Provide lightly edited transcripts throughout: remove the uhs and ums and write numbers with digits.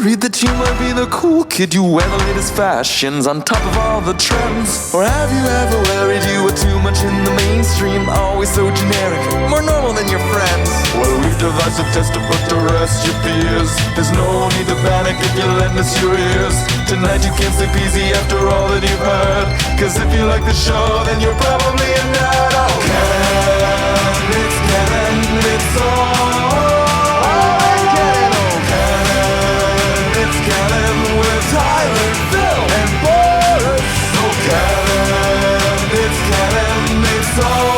worried that you might be the cool kid? You wear the latest fashions on top of all the trends. Or have you ever worried you were too much in the mainstream? Always so generic, more normal than your friends. Well, we've devised a test to put to rest your fears. There's no need to panic if you lend us your ears. Tonight you can't sleep easy after all that you've heard. Cause if you like the show, then you're probably a nerd. Oh, Canon, it's Canon, it's all. Tyler, Phil, and Boris. So Canon, it's Canon, it's all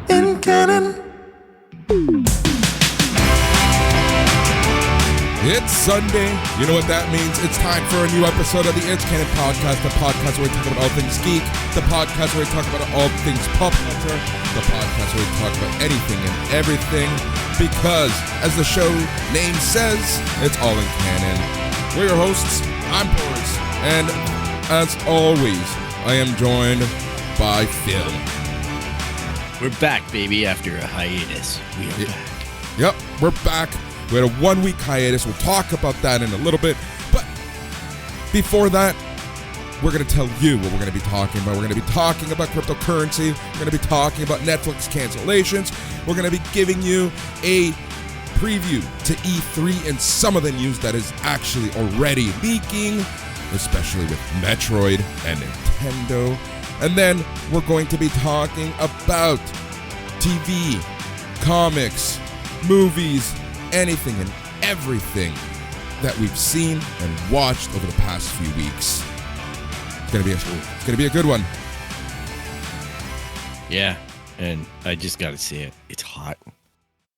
in Canon. It's Sunday. You know what that means. It's time for a new episode of the It's Canon Podcast, the podcast where we talk about all things geek, the podcast where we talk about all things pop culture, the podcast where we talk about anything and everything, because, as the show name says, it's all in canon. We're your hosts. I'm Boris, and as always, I am joined by Phil. We're back, baby, after a hiatus. We are back. Yep, we're back. We had a 1 week hiatus. We'll talk about that in a little bit. But before that, we're going to tell you what we're going to be talking about. We're going to be talking about cryptocurrency. We're going to be talking about Netflix cancellations. We're going to be giving you a preview to E3 and some of the news that is actually already leaking, especially with Metroid and Nintendo. And then we're going to be talking about TV, comics, movies, anything and everything that we've seen and watched over the past few weeks. It's gonna be a good one. Yeah, and I just gotta say it. It's hot.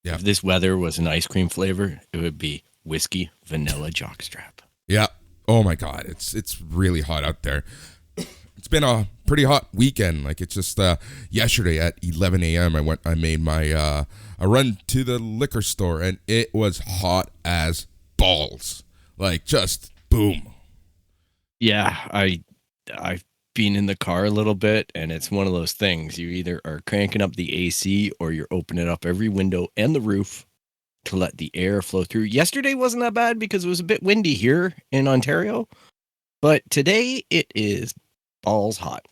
Yeah. If this weather was an ice cream flavor, it would be whiskey vanilla jockstrap. Yeah. Oh my God, it's really hot out there. It's been a pretty hot weekend. Like, it's just yesterday at 11 a.m. I made my a run to the liquor store, and it was hot as balls. Like, just boom. Yeah, I've been in the car a little bit, and it's one of those things. You either are cranking up the AC or you're opening up every window and the roof to let the air flow through. Yesterday wasn't that bad because it was a bit windy here in Ontario, but today it is balls hot.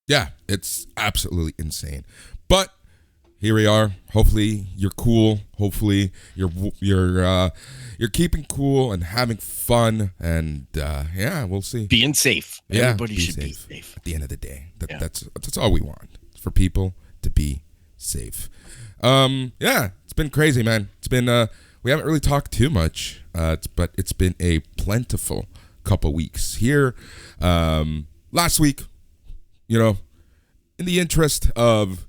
Yeah, it's absolutely insane. But here we are. Hopefully you're cool. Hopefully you're keeping cool and having fun. And yeah, we'll see. Being safe. Yeah, everybody should be safe. At the end of the day, that's all we want, for people to be safe. Yeah, it's been crazy, man. It's been we haven't really talked too much, but it's been a plentiful couple weeks here. Last week, in the interest of,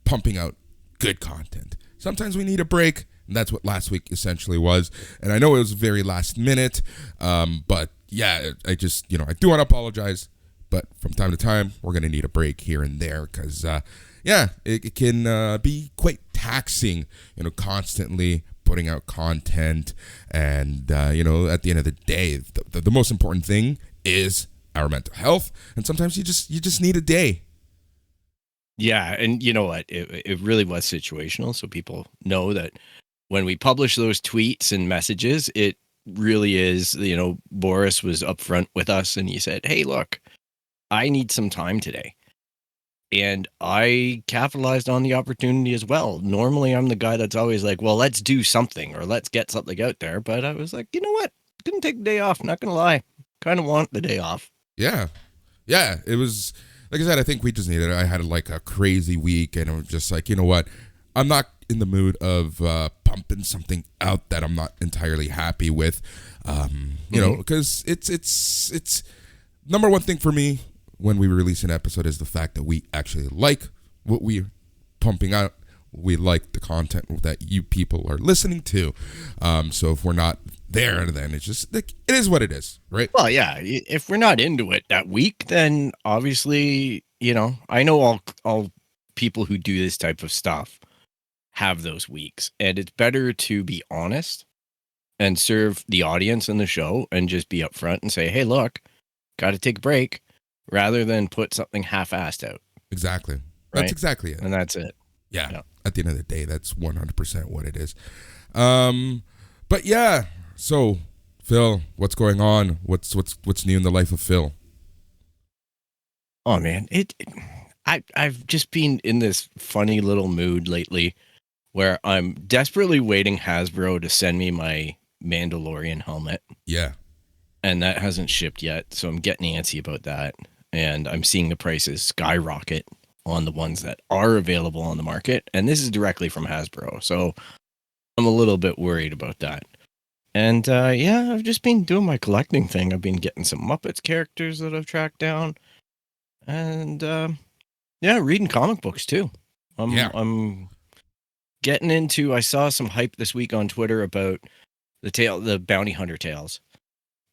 pumping out good content, sometimes we need a break, and that's what last week essentially was. And I know it was very last minute, but yeah, I just, I do want to apologize, but from time to time, we're going to need a break here and there, because, yeah, it can be quite taxing, constantly putting out content. And, at the end of the day, the most important thing is our mental health, and sometimes you just need a day. Yeah, and you know what? It really was situational, so people know that when we publish those tweets and messages, it really is, Boris was upfront with us, and he said, hey, look, I need some time today. And I capitalized on the opportunity as well. Normally, I'm the guy that's always like, well, let's do something, or let's get something out there. But I was like, you know what? Didn't take the day off, not going to lie. Kind of want the day off. Yeah, it was, like I said, I think we just needed it. I had like a crazy week, and I was just like, you know what? I'm not in the mood of pumping something out that I'm not entirely happy with, because it's number one thing for me when we release an episode is the fact that we actually like what we're pumping out. We like the content that you people are listening to. So if we're not there, then it's just like, it is what it is, right? Well, yeah. If we're not into it that week, then obviously, I know all people who do this type of stuff have those weeks, and it's better to be honest and serve the audience and the show and just be upfront and say, hey, look, got to take a break, rather than put something half-assed out. Exactly. Right? That's exactly it. And that's it. Yeah. At the end of the day, that's 100% what it is. But yeah. So, Phil, what's going on? What's new in the life of Phil? Oh man, I've just been in this funny little mood lately where I'm desperately waiting Hasbro to send me my Mandalorian helmet. Yeah. And that hasn't shipped yet, so I'm getting antsy about that. And I'm seeing the prices skyrocket on the ones that are available on the market. And this is directly from Hasbro, so I'm a little bit worried about that. And yeah, I've just been doing my collecting thing. I've been getting some Muppets characters that I've tracked down. And yeah, reading comic books too. I'm getting into, I saw some hype this week on Twitter about the Bounty Hunter tales.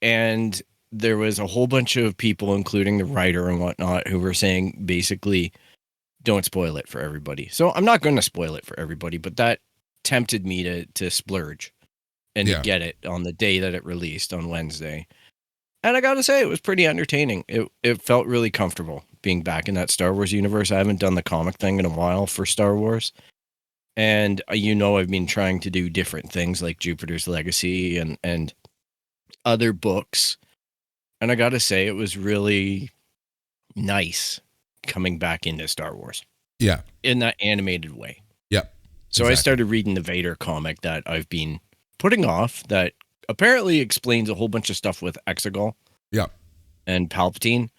And there was a whole bunch of people, including the writer and whatnot, who were saying basically, don't spoil it for everybody. So I'm not going to spoil it for everybody, but that tempted me to splurge and to get it on the day that it released on Wednesday. And I got to say, it was pretty entertaining. It felt really comfortable being back in that Star Wars universe. I haven't done the comic thing in a while for Star Wars. And I've been trying to do different things like Jupiter's Legacy and other books. And I got to say, it was really nice coming back into Star Wars. Yeah. In that animated way. Yeah. So exactly. I started reading the Vader comic that I've been putting off that apparently explains a whole bunch of stuff with Exegol. Yeah. And Palpatine.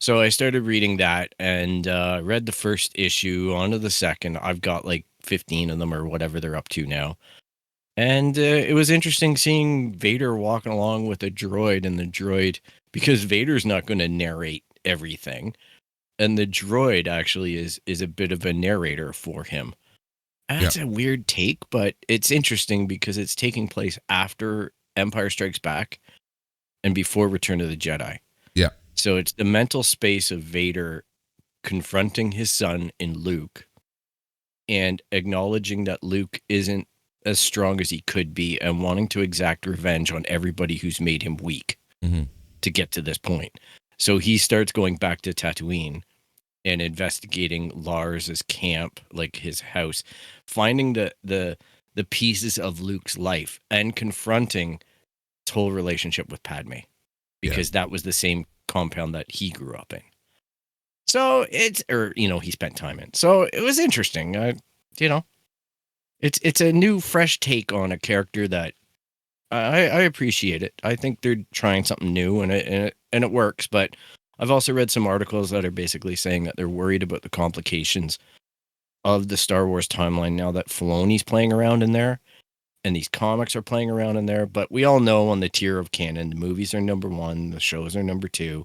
So I started reading that and read the first issue, on to the second. I've got like 15 of them or whatever they're up to now. And it was interesting seeing Vader walking along with a droid, and the droid, because Vader's not going to narrate everything. And the droid actually is a bit of a narrator for him. And that's a weird take, but it's interesting because it's taking place after Empire Strikes Back and before Return of the Jedi. Yeah. So it's the mental space of Vader confronting his son in Luke and acknowledging that Luke isn't as strong as he could be and wanting to exact revenge on everybody who's made him weak to get to this point. So he starts going back to Tatooine and investigating Lars's camp, like his house, finding the pieces of Luke's life and confronting his whole relationship with Padme, because that was the same compound that he grew up in. So he spent time in. So it was interesting. It's a new, fresh take on a character that I appreciate it. I think they're trying something new, and it works. But I've also read some articles that are basically saying that they're worried about the complications of the Star Wars timeline now that Filoni's playing around in there, and these comics are playing around in there. But we all know on the tier of canon, the movies are number 1, the shows are number 2,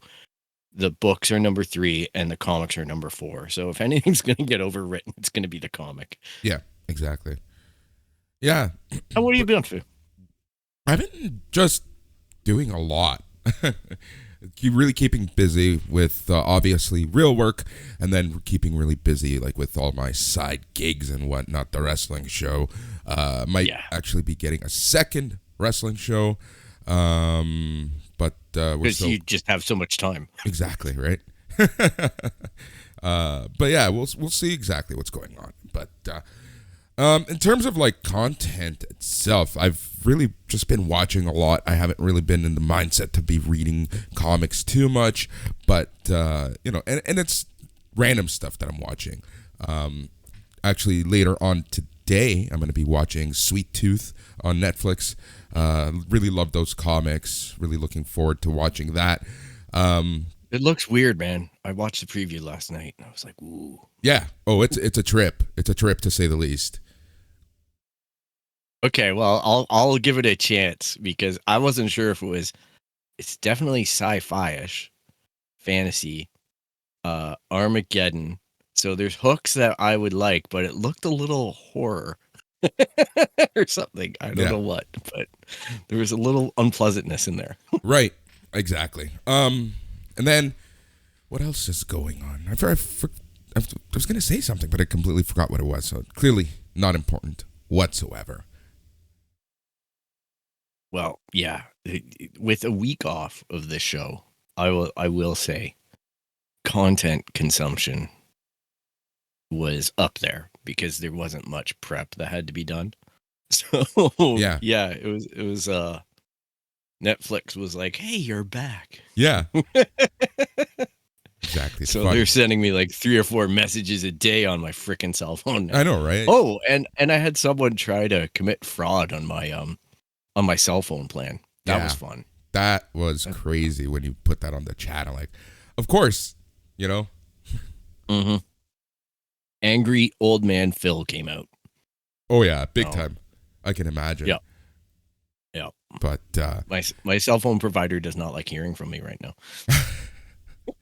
the books are number 3, and the comics are number 4. So if anything's going to get overwritten, it's going to be the comic. Yeah, exactly. Yeah. And what have you been up to? I've been just doing a lot. Really keeping busy with obviously real work, and then keeping really busy like with all my side gigs and whatnot. The wrestling show might actually be getting a second wrestling show, but because you just have so much time. Exactly, right? But yeah, we'll see exactly what's going on. But in terms of like content itself, I've really just been watching a lot. I haven't really been in the mindset to be reading comics too much, but and it's random stuff that I'm watching. Actually, later on today, I'm going to be watching Sweet Tooth on Netflix. Really love those comics. Really looking forward to watching that. It looks weird, man. I watched the preview last night, and I was like, ooh. Yeah. Oh, it's a trip. It's a trip, to say the least. Okay, well, I'll give it a chance, because I wasn't sure if it's definitely sci-fi-ish, fantasy, Armageddon. So there's hooks that I would like, but it looked a little horror or something. I don't know what, but there was a little unpleasantness in there. Right. Exactly. And then what else is going on? I was going to say something, but I completely forgot what it was. So clearly not important whatsoever. Well, yeah, with a week off of this show, I will say content consumption was up there because there wasn't much prep that had to be done. So Yeah. it was Netflix was like, "Hey, you're back." Yeah. Exactly. It's So fun. they're sending me like 3 or 4 messages a day on my freaking cell phone now. I know, right? Oh, and I had someone try to commit fraud on my cell phone plan. That was fun. That was crazy when you put that on the chat. I'm like, of course, you know. Mm-hmm. Angry Old Man Phil came out. Oh yeah, big time. I can imagine. Yeah. But my cell phone provider does not like hearing from me right now.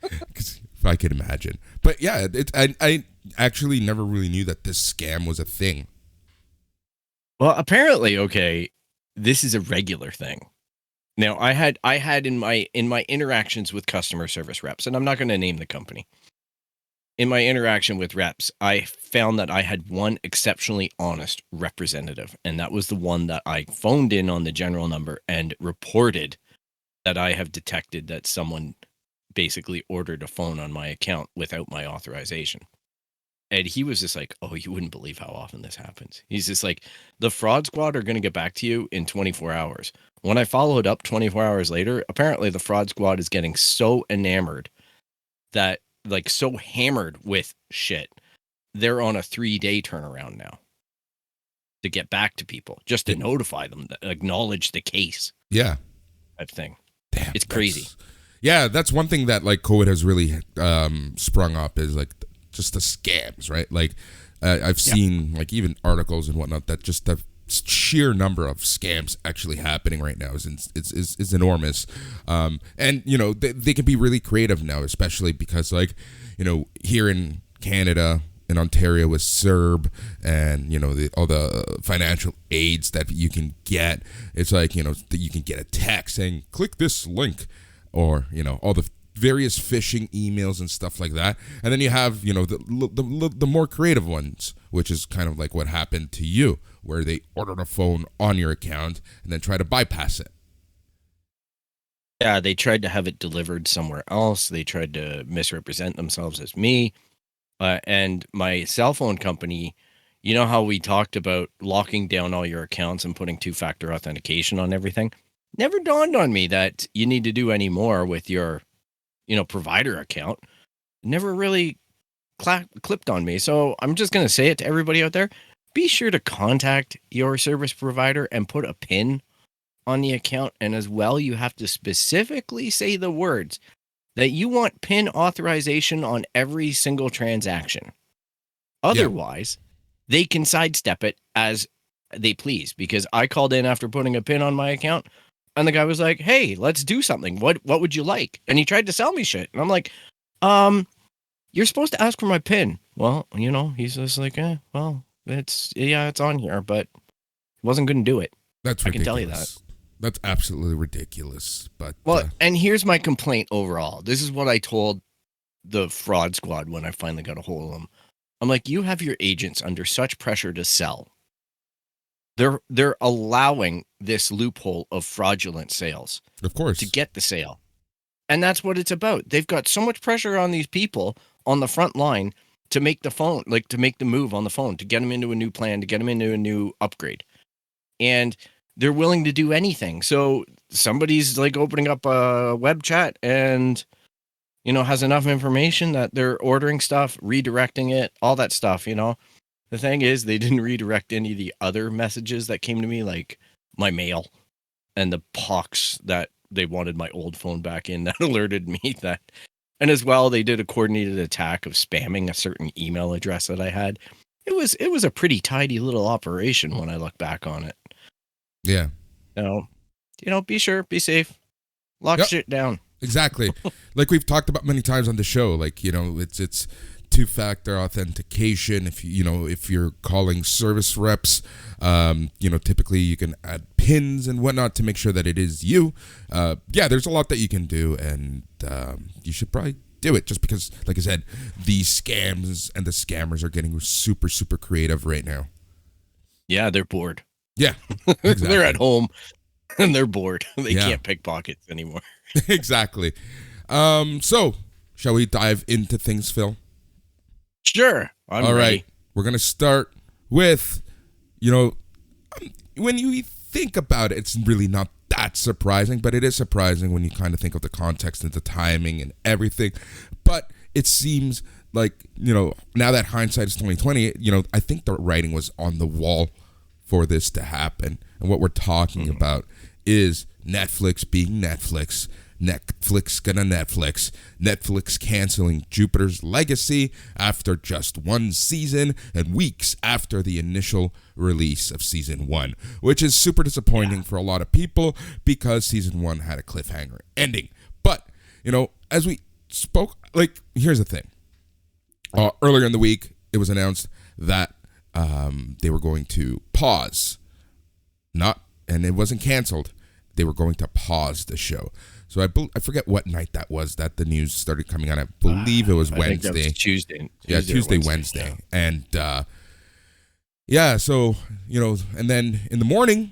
if I could imagine. But yeah, I actually never really knew that this scam was a thing. Well, apparently, okay, this is a regular thing. Now, I had in my interactions with customer service reps, and I'm not going to name the company. In my interaction with reps, I found that I had one exceptionally honest representative, and that was the one that I phoned in on the general number and reported that I have detected that someone basically ordered a phone on my account without my authorization. And he was just like, "Oh, you wouldn't believe how often this happens." He's just like, "The fraud squad are going to get back to you in 24 hours. When I followed up 24 hours later, apparently the fraud squad is getting so enamored that, like, so hammered with shit, they're on a 3-day turnaround now to get back to people, just to notify them, that acknowledge the case." Yeah. Type thing. Damn, It's crazy. Yeah, that's one thing that like COVID has really sprung up is like just the scams, right? Like I've seen like even articles and whatnot that just the sheer number of scams actually happening right now is enormous. And you know they can be really creative now, especially because like you know here in Canada, in Ontario with CERB and you know all the financial aids that you can get. It's like you know that you can get a text saying click this link, or you know all the various phishing emails and stuff like that. And then you have you know the more creative ones, which is kind of like what happened to you, where they ordered a phone on your account and then try to bypass it. Yeah, they tried to have it delivered somewhere else. They tried to misrepresent themselves as me. And my cell phone company, you know how we talked about locking down all your accounts and putting 2-factor authentication on everything? Never dawned on me that you need to do any more with your, you know, provider account. Never really clipped on me. So I'm just going to say it to everybody out there. Be sure to contact your service provider and put a PIN on the account. And as well, you have to specifically say the words that you want PIN authorization on every single transaction. Otherwise, they can sidestep it as they please. Because I called in after putting a PIN on my account, and the guy was like, "Hey, let's do something. What would you like?" And he tried to sell me shit. And I'm like, "You're supposed to ask for my PIN." Well, you know, he's just like, well, it's on here, but wasn't going to do it. That's ridiculous. I can tell you that. That's absolutely ridiculous. But well, and here's my complaint overall. This is what I told the fraud squad when I finally got a hold of them. I'm like, you have your agents under such pressure to sell. They're allowing this loophole of fraudulent sales, of course, to get the sale. And that's what it's about. They've got so much pressure on these people on the front line to make the phone, like to make the move on the phone, to get them into a new plan, to get them into a new upgrade. And they're willing to do anything. So somebody's like opening up a web chat and, you know, has enough information that they're ordering stuff, redirecting it, all that stuff, you know. The thing is, they didn't redirect any of the other messages that came to me, like my mail and the pox that they wanted my old phone back in that alerted me that. And as well, they did a coordinated attack of spamming a certain email address that I had. It was a pretty tidy little operation when I look back on it. Yeah. So, you know, be sure, be safe, lock shit down. Exactly. Like we've talked about many times on the show, like, you know, it's 2-factor authentication. If you're calling service reps, you know, typically you can add pins and whatnot to make sure that it is you. There's a lot that you can do, and you should probably do it just because, like I said, the scams and the scammers are getting super, super creative right now. Yeah, they're bored. Yeah, exactly. They're at home and they're bored. They can't pick pockets anymore. Exactly. So shall we dive into things, Phil? Sure. I'm All ready. right. We're going to start with, when you think about it, it's really not that surprising, but it is surprising when you kind of think of the context and the timing and everything. But it seems like, now that hindsight is 2020, I think the writing was on the wall for this to happen. And what we're talking about is Netflix being Netflix. Netflix gonna Netflix canceling Jupiter's Legacy after just one season and weeks after the initial release of season 1, which is super disappointing for a lot of people because season 1 had a cliffhanger ending. But, as we spoke, here's the thing. Earlier in the week, it was announced that they were going to pause, and it wasn't canceled. They were going to pause the show. So I forget what night that was that the news started coming out. I believe it was Wednesday. I think that was Tuesday. Tuesday, Wednesday. Yeah. And so, and then in the morning,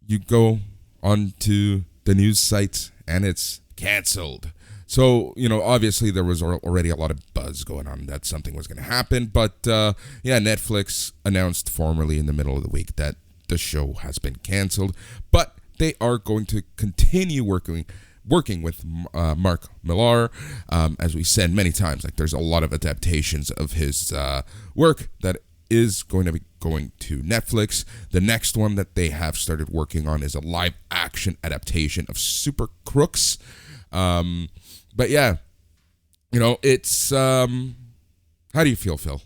you go onto the news sites and it's canceled. So, obviously there was already a lot of buzz going on that something was going to happen. But, Netflix announced formally in the middle of the week that the show has been canceled. But they are going to continue working with Mark Millar. As we said many times, there's a lot of adaptations of his work that is going to be going to Netflix. The next one that they have started working on is a live action adaptation of Super Crooks. But yeah, it's how do you feel, Phil?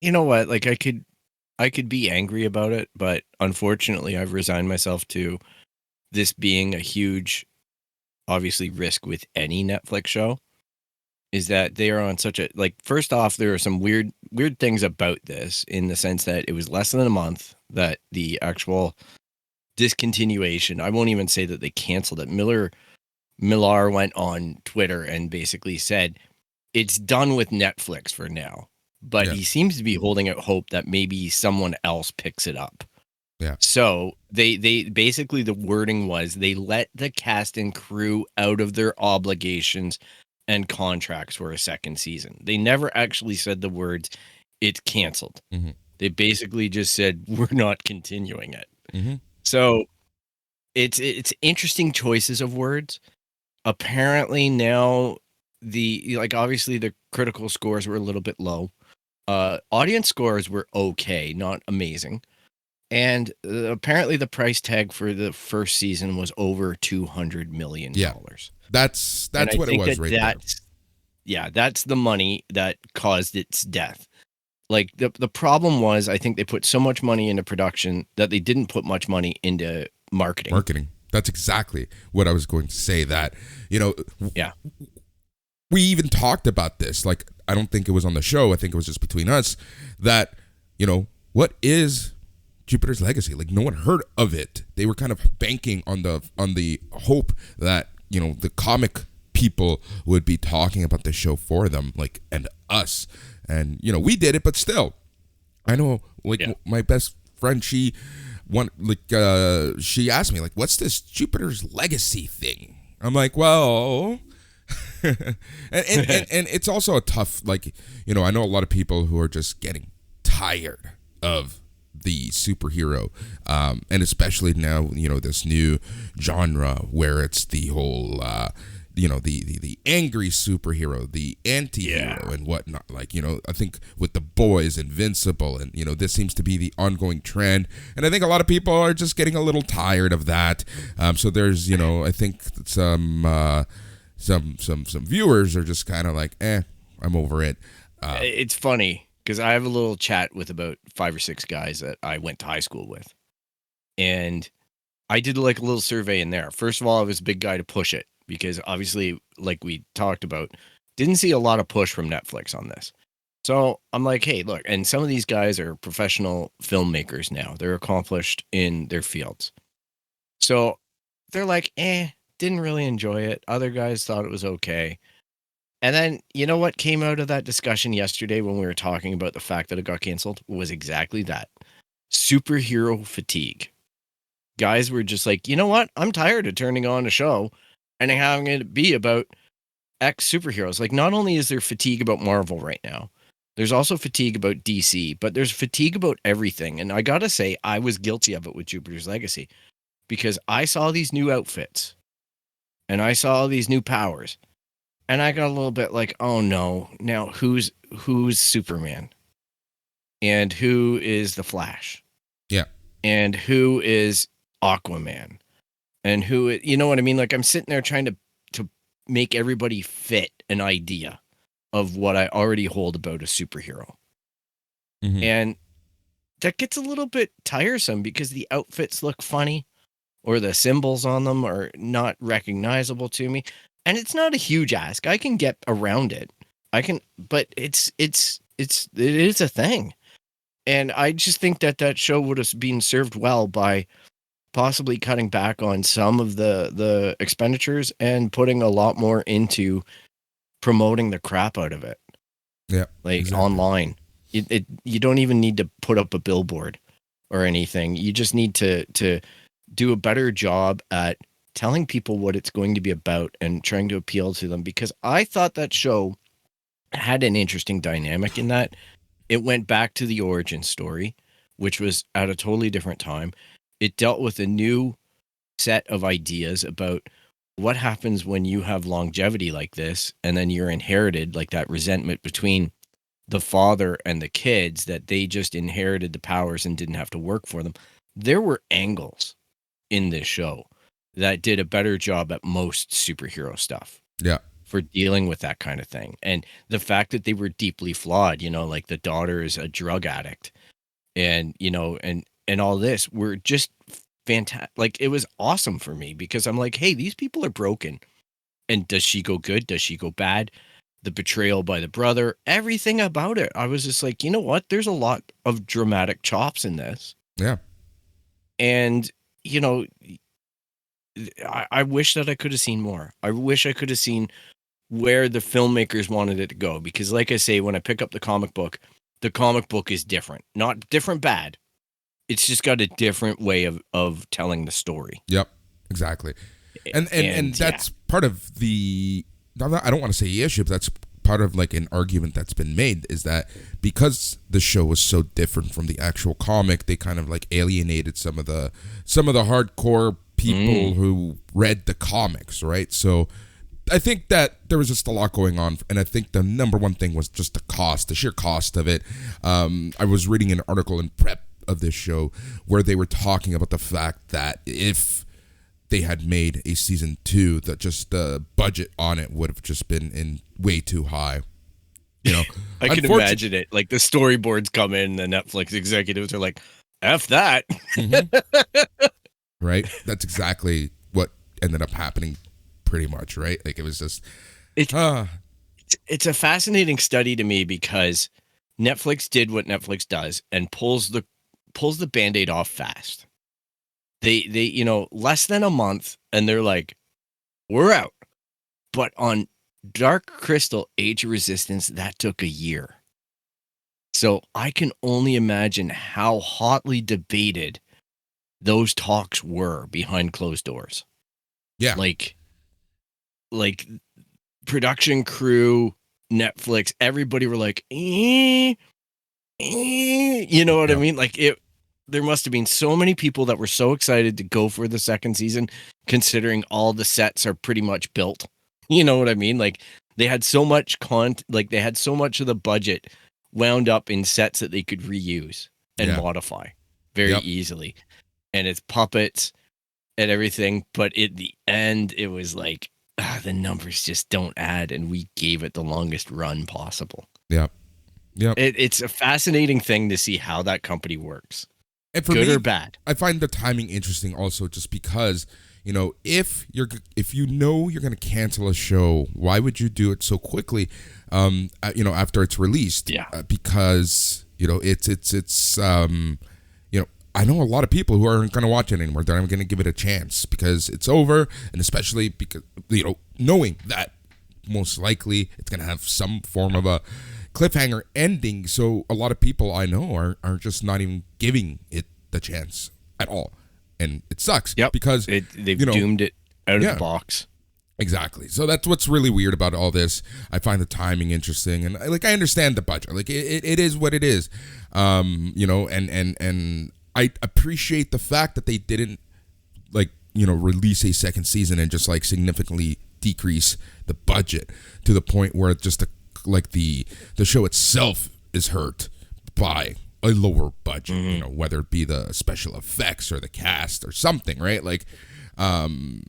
You know what? I could be angry about it, but unfortunately I've resigned myself to this being a huge, obviously, risk with any Netflix show, is that they are on such a, first off, there are some weird things about this in the sense that it was less than a month that the actual discontinuation, I won't even say that they canceled it. Millar went on Twitter and basically said, it's done with Netflix for now. But he seems to be holding out hope that maybe someone else picks it up. Yeah. So they basically, the wording was they let the cast and crew out of their obligations and contracts for a second season. They never actually said the words, it's canceled. Mm-hmm. They basically just said, we're not continuing it. Mm-hmm. So it's interesting choices of words. Apparently now obviously the critical scores were a little bit low. Audience scores were okay, not amazing. And apparently the price tag for the first season was over $200 million. Yeah. That's what it was right there. Yeah, that's the money that caused its death. The problem was, I think they put so much money into production that they didn't put much money into marketing. That's exactly what I was going to say, that, Yeah. We even talked about this. I don't think it was on the show. I think it was just between us that, what is Jupiter's Legacy? No one heard of it. They were kind of banking on the hope that, the comic people would be talking about the show for them, and us. And, we did it, but still, I know, my best friend, she asked me, what's this Jupiter's Legacy thing? I'm like, well... and it's also a tough, I know a lot of people who are just getting tired of the superhero, and especially now, this new genre where it's the whole, the angry superhero, the anti-hero and whatnot. I think with The Boys, Invincible, and, this seems to be the ongoing trend. And I think a lot of people are just getting a little tired of that. So there's, I think some viewers are just kind of I'm over it. It's funny because I have a little chat with about 5 or 6 guys that I went to high school with. And I did a little survey in there. First of all, I was a big guy to push it because obviously, like we talked about, didn't see a lot of push from Netflix on this. So I'm like, hey, look, and some of these guys are professional filmmakers now. They're accomplished in their fields. So they're like, didn't really enjoy it. Other guys thought it was okay. And then, you know what came out of that discussion yesterday when we were talking about the fact that it got canceled was exactly that. Superhero fatigue. Guys were just like, you know what? I'm tired of turning on a show and having it be about ex superheroes. Like, not only is there fatigue about Marvel right now, there's also fatigue about DC, but there's fatigue about everything. And I gotta say, I was guilty of it with Jupiter's Legacy, because I saw these new outfits and I saw these new powers, and I got a little bit like, oh no, now who's Superman, and who is the Flash, Yeah. and who is Aquaman, and who, you know what I mean? Like, I'm sitting there trying to make everybody fit an idea of what I already hold about a superhero. Mhm. And that gets a little bit tiresome because the outfits look funny, or the symbols on them are not recognizable to me. And it's not a huge ask. I can get around it. But it is a thing. And I just think that show would have been served well by possibly cutting back on some of the expenditures and putting a lot more into promoting the crap out of it. Yeah. Like, exactly. online. You don't even need to put up a billboard or anything. You just need to do a better job at telling people what it's going to be about and trying to appeal to them, because I thought that show had an interesting dynamic in that it went back to the origin story, which was at a totally different time. It dealt with a new set of ideas about what happens when you have longevity like this, and then you're inherited, like that resentment between the father and the kids, that they just inherited the powers and didn't have to work for them. There were angles in this show that did a better job at most superhero stuff. Yeah. For dealing with that kind of thing. And the fact that they were deeply flawed, like the daughter is a drug addict, and, and all this were just fantastic. Like, it was awesome for me, because I'm like, hey, these people are broken. And does she go good? Does she go bad? The betrayal by the brother, everything about it. I was just like, you know what? There's a lot of dramatic chops in this. Yeah. And, I wish that I could have seen more. I wish I could have seen where the filmmakers wanted it to go, because, like I say, when I pick up the comic book is different. Not different bad. It's just got a different way of telling the story. Yep. Exactly. And that's part of the, I don't want to say issue, but that's part of like an argument that's been made, is that because the show was so different from the actual comic, they kind of like alienated some of the hardcore people who read the comics, right? So I think that there was just a lot going on, and I think the number one thing was just the sheer cost of it. I was reading an article in prep of this show where they were talking about the fact that if they had made a season 2, that just the budget on it would have just been in way too high. I can imagine it. Like, the storyboards come in, the Netflix executives are like, F that. Mm-hmm. Right? That's exactly what ended up happening, pretty much, right? Like, it was just... It's a fascinating study to me, because Netflix did what Netflix does and pulls the Band-Aid off fast. They less than a month, and they're like, we're out. But on Dark Crystal Age of Resistance, that took a year. So I can only imagine how hotly debated those talks were behind closed doors. Yeah. Like production crew, Netflix, everybody were like, you know what I mean? Like, there must have been so many people that were so excited to go for the second season, considering all the sets are pretty much built. You know what I mean? Like, they had so much they had so much of the budget wound up in sets that they could reuse and modify very easily. And it's puppets and everything. But at the end, it was like, the numbers just don't add. And we gave it the longest run possible. Yeah. Yeah. It's a fascinating thing to see how that company works. And for good me, or bad. I find the timing interesting also, just because, if you're going to cancel a show, why would you do it so quickly, after it's released? Yeah. Because, it's I know a lot of people who aren't going to watch it anymore. They're not going to give it a chance because it's over, and especially because, knowing that most likely it's going to have some form of a cliffhanger ending. So a lot of people I know are just not even giving it the chance at all. And it sucks because they've doomed it out of the box. Exactly. So that's what's really weird about all this. I find the timing interesting, and like I understand the budget. Like it is what it is, you know. And I appreciate the fact that they didn't like release a second season and just like significantly decrease the budget to the point where it just the show itself is hurt by a lower budget. You know, whether it be the special effects or the cast or something, right? Like.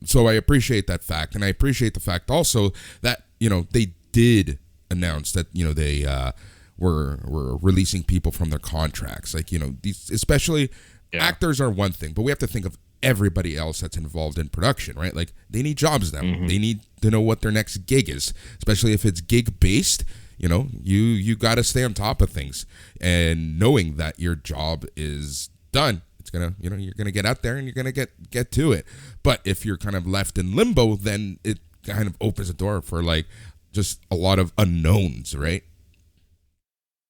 So I appreciate that fact, and I appreciate the fact also that they did announce that they were releasing people from their contracts. Like these, especially actors are one thing, but we have to think of everybody else that's involved in production, right? Like they need jobs now. They need to know what their next gig is, especially if it's gig based. You got to stay on top of things, and knowing that your job is done. It's gonna, you're gonna get out there and you're gonna get to it. But if you're kind of left in limbo, then it kind of opens the door for like just a lot of unknowns, right?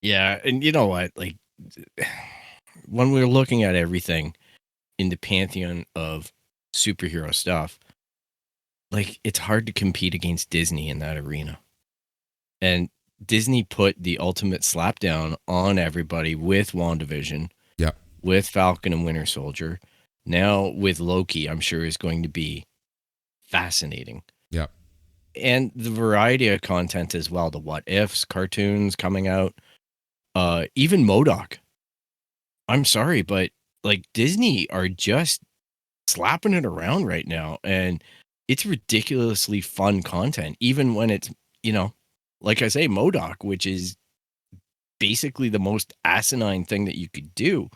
Yeah, and you know what? Like when we're looking at everything in the pantheon of superhero stuff, like it's hard to compete against Disney in that arena. And Disney put the ultimate slapdown on everybody with WandaVision. Yeah. With Falcon and Winter Soldier. Now with Loki, I'm sure is going to be fascinating. Yeah. And the variety of content as well. The what ifs, cartoons coming out. Even MODOK. I'm sorry, but like Disney are just slapping it around right now. And it's ridiculously fun content. Even when it's, like I say, MODOK, which is basically the most asinine thing that you could do,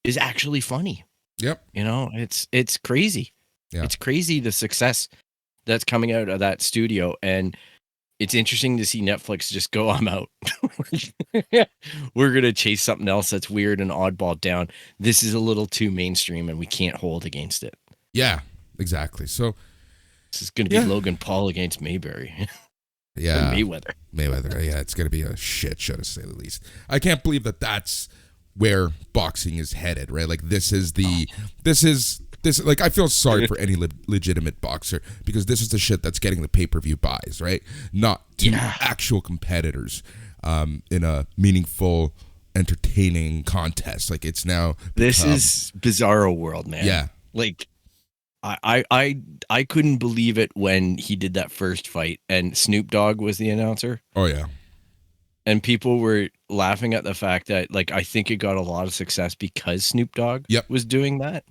is actually funny. Yep. It's crazy. Yeah. It's crazy the success that's coming out of that studio. And it's interesting to see Netflix just go, I'm out. We're going to chase something else that's weird and oddball down. This is a little too mainstream and we can't hold against it. Yeah, exactly. So this is going to be Logan Paul against Mayberry. Yeah. Mayweather. Yeah, it's going to be a shit show to say the least. I can't believe that that's where boxing is headed, right? Like this is like I feel sorry for any legitimate boxer because this is the shit that's getting the pay-per-view buys, right? Not to actual competitors in a meaningful, entertaining contest. Like it's now this is bizarro world, man. Yeah. Like I couldn't believe it when he did that first fight and Snoop Dogg was the announcer. Oh yeah. And people were laughing at the fact that, like, I think it got a lot of success because Snoop Dogg was doing that.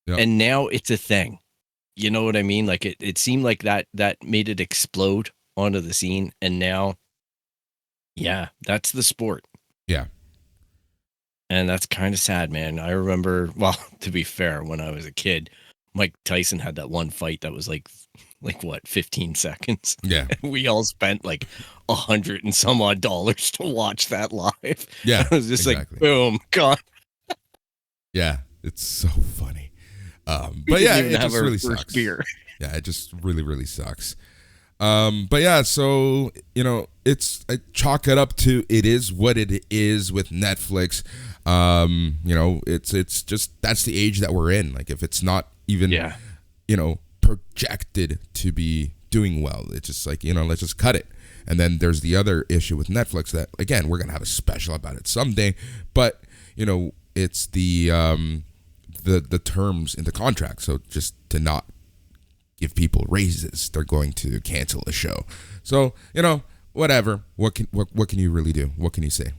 Yep. And now it's a thing. You know what I mean? Like, it seemed like that made it explode onto the scene. And now, that's the sport. Yeah. And that's kind of sad, man. I remember, well, to be fair, when I was a kid, Mike Tyson had that one fight that was like what, 15 seconds? Yeah. We all spent like $100 and some odd dollars to watch that live. Yeah. I was just like, boom, gone. Yeah. It's so funny. But yeah, it just really sucks. Beer. Yeah, it just really, really sucks. But yeah, so, I chalk it up to it is what it is with Netflix. It's just, that's the age that we're in. Like if it's not even, projected to be doing well, it's just like, let's just cut it. And then there's the other issue with Netflix that, again, we're going to have a special about it someday, but, it's the terms in the contract. So just to not give people raises, they're going to cancel a show. So, whatever. What can you really do? What can you say?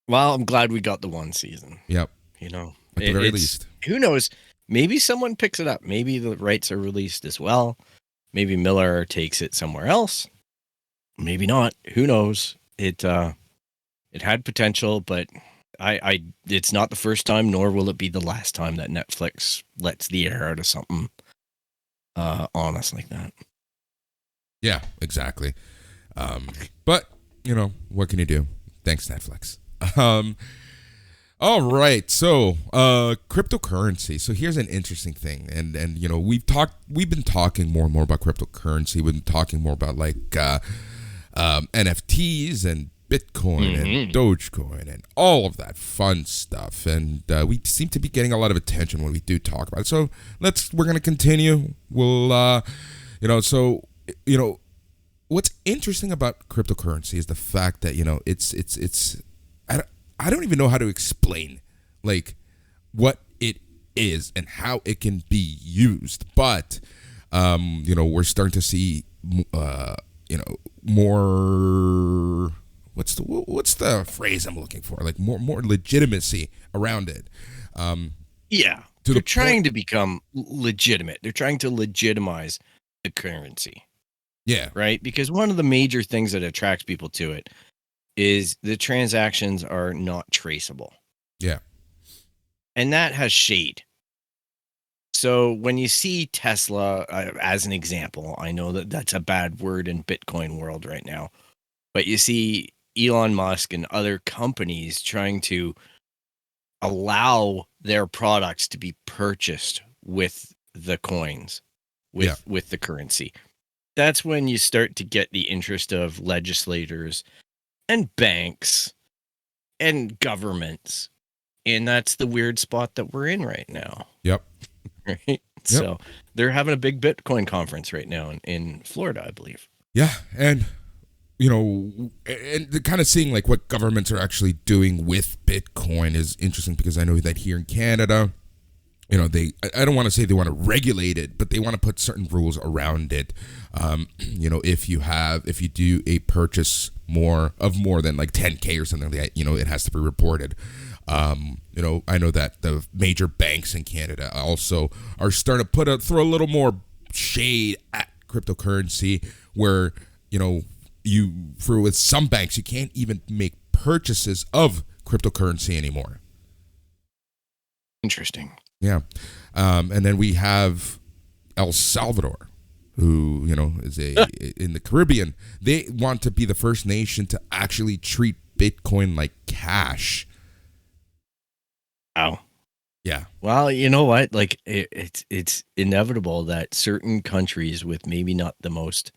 Well, I'm glad we got the one season. Yep. At the very least. Who knows? Maybe someone picks it up. Maybe the rights are released as well. Maybe Miller takes it somewhere else. Maybe not. Who knows? It had potential, but it's not the first time, nor will it be the last time that Netflix lets the air out of something on us like that. Yeah, exactly. But what can you do? Thanks, Netflix. All right, so cryptocurrency. So here's an interesting thing, and we've been talking more and more about cryptocurrency. We've been talking more about like NFTs and Bitcoin and Dogecoin and all of that fun stuff, and we seem to be getting a lot of attention when we do talk about it. So we're gonna continue. We'll So what's interesting about cryptocurrency is the fact that it's I don't even know how to explain like what it is and how it can be used, but we're starting to see more, what's the phrase I'm looking for, like more legitimacy around it. They're trying to become legitimate. They're trying to legitimize the currency. Yeah. Right? Because one of the major things that attracts people to it is the transactions are not traceable. Yeah. And that has shade. So when you see Tesla, as an example, I know that that's a bad word in Bitcoin world right now, but you see Elon Musk and other companies trying to allow their products to be purchased with the coins, with the currency. That's when you start to get the interest of legislators and banks and governments. And that's the weird spot that we're in right now. Yep. Right. Yep. So they're having a big Bitcoin conference right now in Florida, I believe. Yeah. And, and kind of seeing like what governments are actually doing with Bitcoin is interesting, because I know that here in Canada, I don't want to say they want to regulate it, but they want to put certain rules around it. If you do a purchase more than like 10K or something like that, it has to be reported. I know that the major banks in Canada also are starting to throw a little more shade at cryptocurrency, where, with some banks, you can't even make purchases of cryptocurrency anymore. Interesting. Yeah. And then we have El Salvador, who, is in the Caribbean. They want to be the first nation to actually treat Bitcoin like cash. Wow. Yeah. Well, you know what? Like it's inevitable that certain countries with maybe not the most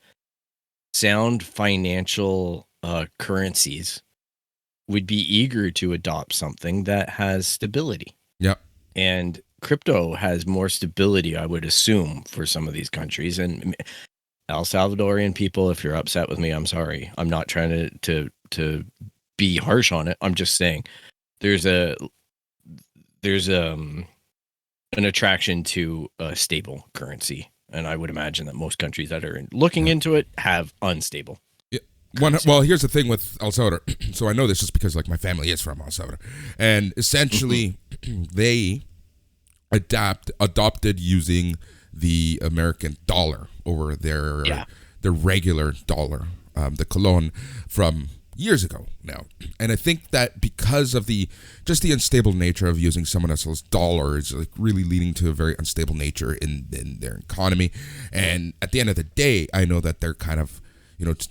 sound financial currencies would be eager to adopt something that has stability. Yeah. And crypto has more stability, I would assume, for some of these countries. And El Salvadorian people, if you're upset with me, I'm sorry. I'm not trying to be harsh on it. I'm just saying there's an attraction to a stable currency, and I would imagine that most countries that are looking into it have unstable. Yeah. Well, here's the thing with El Salvador. So I know this just because like my family is from El Salvador, and essentially they adopted using the American dollar over their regular dollar, the colon, from years ago now. And I think that because of the unstable nature of using someone else's dollar is like really leading to a very unstable nature in their economy. And at the end of the day, I know that they're kind of,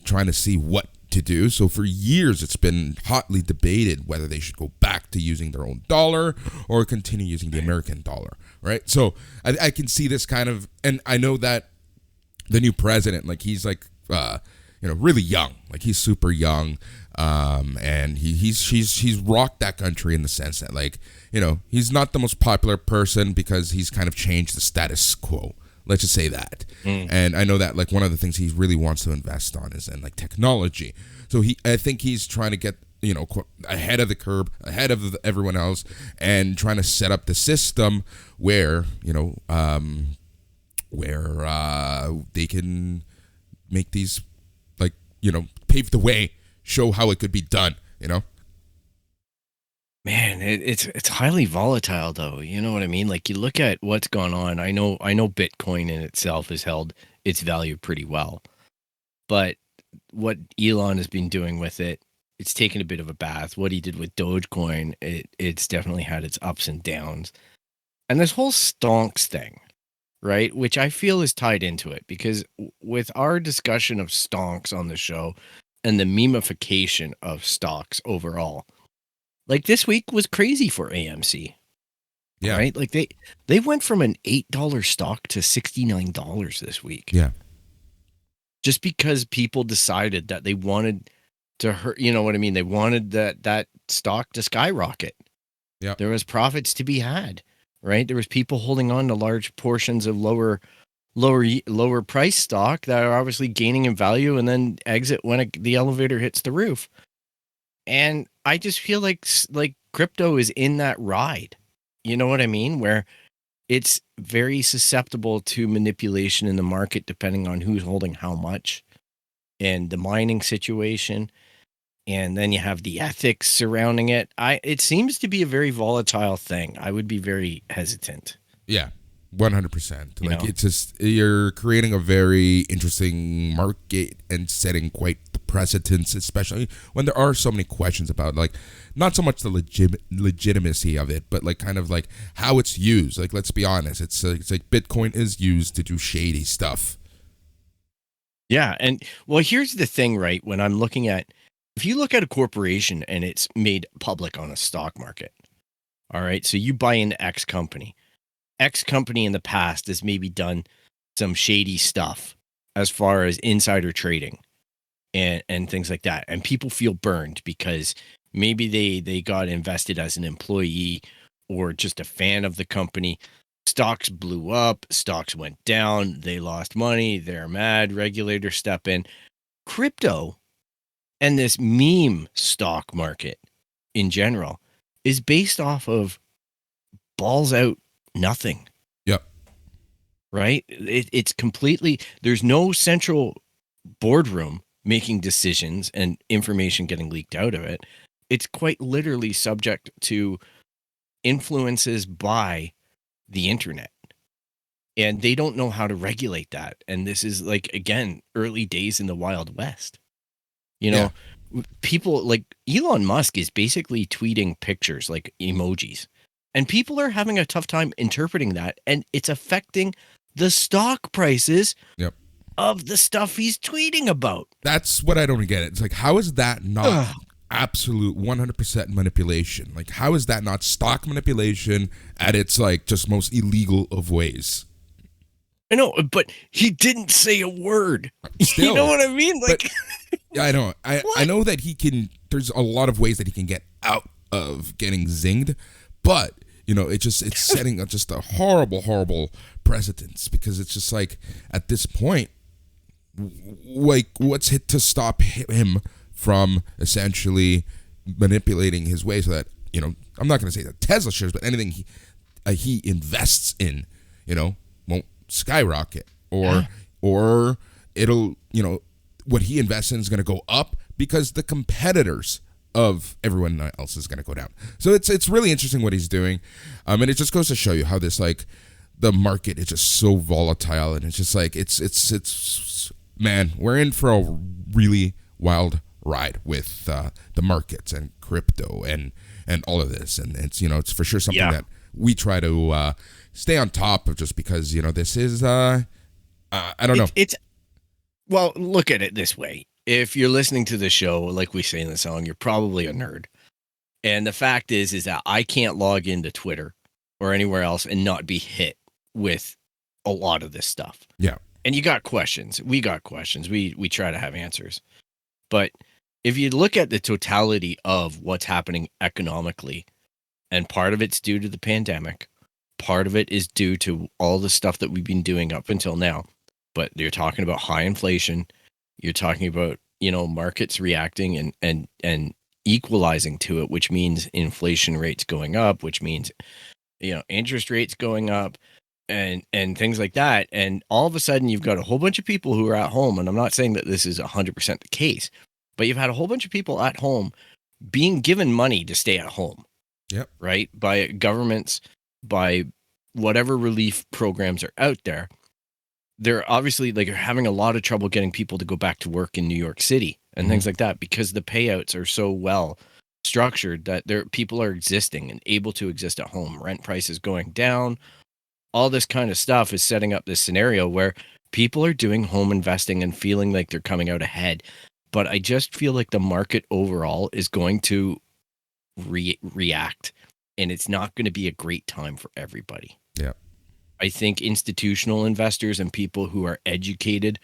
trying to see what to do. So for years, it's been hotly debated whether they should go back to using their own dollar or continue using the American dollar, right? So I can see this kind of, and I know that the new president, like he's like, really young, like he's super young. And he's rocked that country in the sense that, like, he's not the most popular person because he's kind of changed the status quo. Let's just say that. And I know that, like, one of the things he really wants to invest on is in like technology. So I think he's trying to get, ahead of the curve, ahead of everyone else, and trying to set up the system where, they can make these, like, pave the way, show how it could be done, Man, it's highly volatile, though. You know what I mean? Like, you look at what's gone on. I know Bitcoin in itself has held its value pretty well, but what Elon has been doing with it, it's taken a bit of a bath. What he did with Dogecoin, it's definitely had its ups and downs. And this whole stonks thing, right, which I feel is tied into it, because with our discussion of stonks on the show and the memification of stocks overall, like, this week was crazy for AMC. Yeah. Right? Like, they went from an $8 stock to $69 this week. Yeah. Just because people decided that they wanted to hurt, you know what I mean? They wanted that stock to skyrocket. Yeah. There was profits to be had, right? There was people holding on to large portions of lower lower price stock that are obviously gaining in value and then exit when the elevator hits the roof. And I just feel like crypto is in that ride. You know what I mean? Where it's very susceptible to manipulation in the market depending on who's holding how much and the mining situation. And then you have the ethics surrounding it. It seems to be a very volatile thing. I would be very hesitant. Yeah, 100%. You Like, know? it's just, you're creating a very interesting market and setting quite the precedents, especially when there are so many questions about, like, not so much the legitimacy of it, but like kind of like how it's used. Like, let's be honest, it's like Bitcoin is used to do shady stuff. Yeah. And well, here's the thing, right? When I'm looking at, if you look at a corporation and it's made public on a stock market, all right, so you buy into X company in the past has maybe done some shady stuff as far as insider trading and things like that. And people feel burned because maybe they got invested as an employee or just a fan of the company. Stocks blew up, stocks went down, they lost money, they're mad, regulators step in. Crypto and this meme stock market in general is based off of balls out nothing. Yep. Right? It's completely, there's no central boardroom making decisions and information getting leaked out of it. It's quite literally subject to influences by the internet. And they don't know how to regulate that. And this is, like, again, early days in the Wild West. You know, people like Elon Musk is basically tweeting pictures like emojis, and people are having a tough time interpreting that. And it's affecting the stock prices of the stuff he's tweeting about. That's what I don't get. It's like, how is that not absolute 100% manipulation? Like, how is that not stock manipulation at its, like, just most illegal of ways? I know, but he didn't say a word. Still, you know what I mean? Like, yeah, I know. I know that he can. There's a lot of ways that he can get out of getting zinged, but you know, it's setting up just a horrible precedence, because it's just like, at this point, like, what's it to stop him from essentially manipulating his way so that, you know, I'm not going to say that Tesla shares, but anything he invests in, you know, won't skyrocket, or it'll, you know, what he invests in is going to go up because the competitors of everyone else is going to go down. So it's really interesting what he's doing, and it just goes to show you how this, like, the market is just so volatile, and it's just like it's man, we're in for a really wild ride with the markets and crypto and all of this, and it's, you know, it's for sure something that we try to stay on top of, just because, you know, this is I don't know. Well, look at it this way. If you're listening to the show, like we say in the song, you're probably a nerd. And the fact is that I can't log into Twitter or anywhere else and not be hit with a lot of this stuff. Yeah. And you got questions. We got questions. We try to have answers. But if you look at the totality of what's happening economically, and part of it's due to the pandemic, part of it is due to all the stuff that we've been doing up until now. But you're talking about high inflation. You're talking about, you know, markets reacting and equalizing to it, which means inflation rates going up, which means, you know, interest rates going up and things like that. And all of a sudden you've got a whole bunch of people who are at home. And I'm not saying that this is 100% the case, but you've had a whole bunch of people at home being given money to stay at home. Yep. Right. By governments, by whatever relief programs are out there. They're obviously, like, having a lot of trouble getting people to go back to work in New York City and things like that, because the payouts are so well structured that people are existing and able to exist at home. Rent prices going down, all this kind of stuff is setting up this scenario where people are doing home investing and feeling like they're coming out ahead. But I just feel like the market overall is going to react, and it's not going to be a great time for everybody. Yeah. I think institutional investors and people who are educated,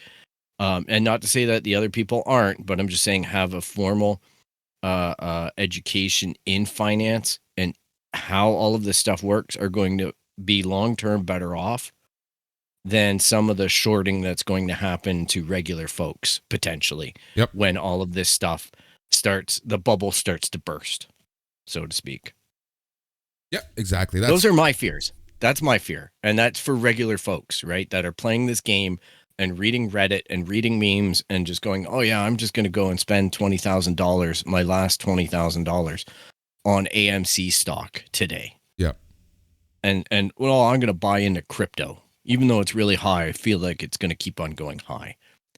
and not to say that the other people aren't, but I'm just saying have a formal education in finance and how all of this stuff works, are going to be long-term better off than some of the shorting that's going to happen to regular folks potentially. Yep. When all of this stuff the bubble starts to burst, so to speak. Yeah, exactly. Those are my fears. That's my fear. And that's for regular folks, right? That are playing this game and reading Reddit and reading memes and just going, oh yeah, I'm just going to go and spend $20,000, my last $20,000 on AMC stock today. Yeah. And well, I'm going to buy into crypto. Even though it's really high, I feel like it's going to keep on going high.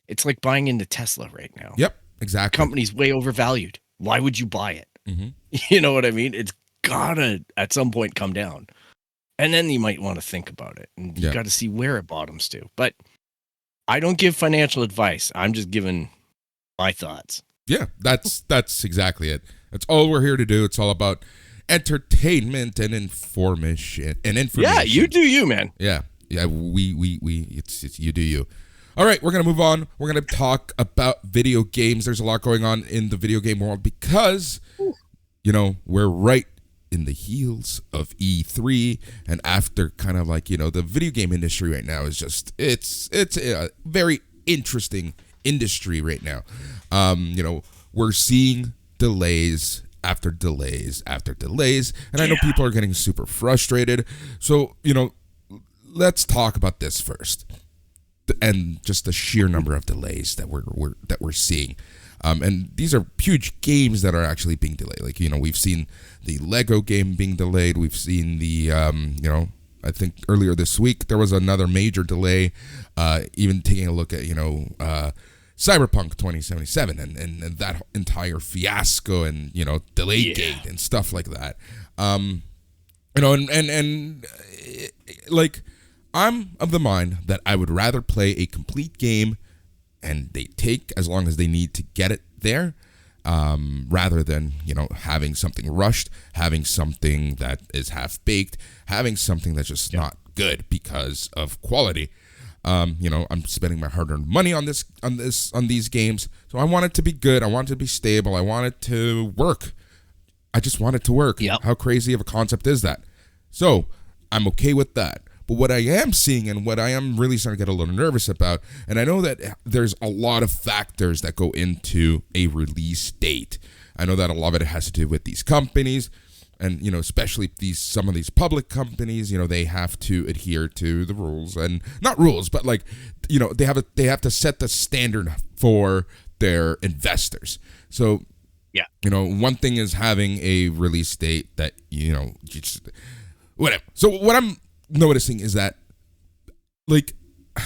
It's like buying into Tesla right now. Yep, exactly. Company's way overvalued. Why would you buy it? Mm-hmm. You know what I mean? It's gotta at some point come down. And then you might want to think about it. And you got to see where it bottoms to. But I don't give financial advice. I'm just giving my thoughts. Yeah, that's exactly it. That's all we're here to do. It's all about entertainment and information. Yeah, you do you, man. Yeah, it's you do you. All right, we're going to move on. We're going to talk about video games. There's a lot going on in the video game world because, we're right in the heels of E3, and after kind of like, the video game industry right now is just, it's a very interesting industry right now. We're seeing delays after delays after delays, and I know people are getting super frustrated. So, let's talk about this first. And just the sheer number of delays that we're seeing, and these are huge games that are actually being delayed. Like we've seen the Lego game being delayed. We've seen the I think earlier this week there was another major delay. Even taking a look at Cyberpunk 2077 and that entire fiasco and delay gate and stuff like that. Like. I'm of the mind that I would rather play a complete game and they take as long as they need to get it there, rather than, having something rushed, having something that is half-baked, having something that's just not good because of quality. I'm spending my hard-earned money on these games, so I want it to be good, I want it to be stable, I want it to work. I just want it to work. Yep. How crazy of a concept is that? So, I'm okay with that. But what I am seeing and what I am really starting to get a little nervous about, and I know that there's a lot of factors that go into a release date. I know that a lot of it has to do with these companies, and especially some of these public companies. They have to adhere to the rules, and not rules, but like they have to set the standard for their investors. So one thing is having a release date that just whatever. So what I'm noticing is that, like,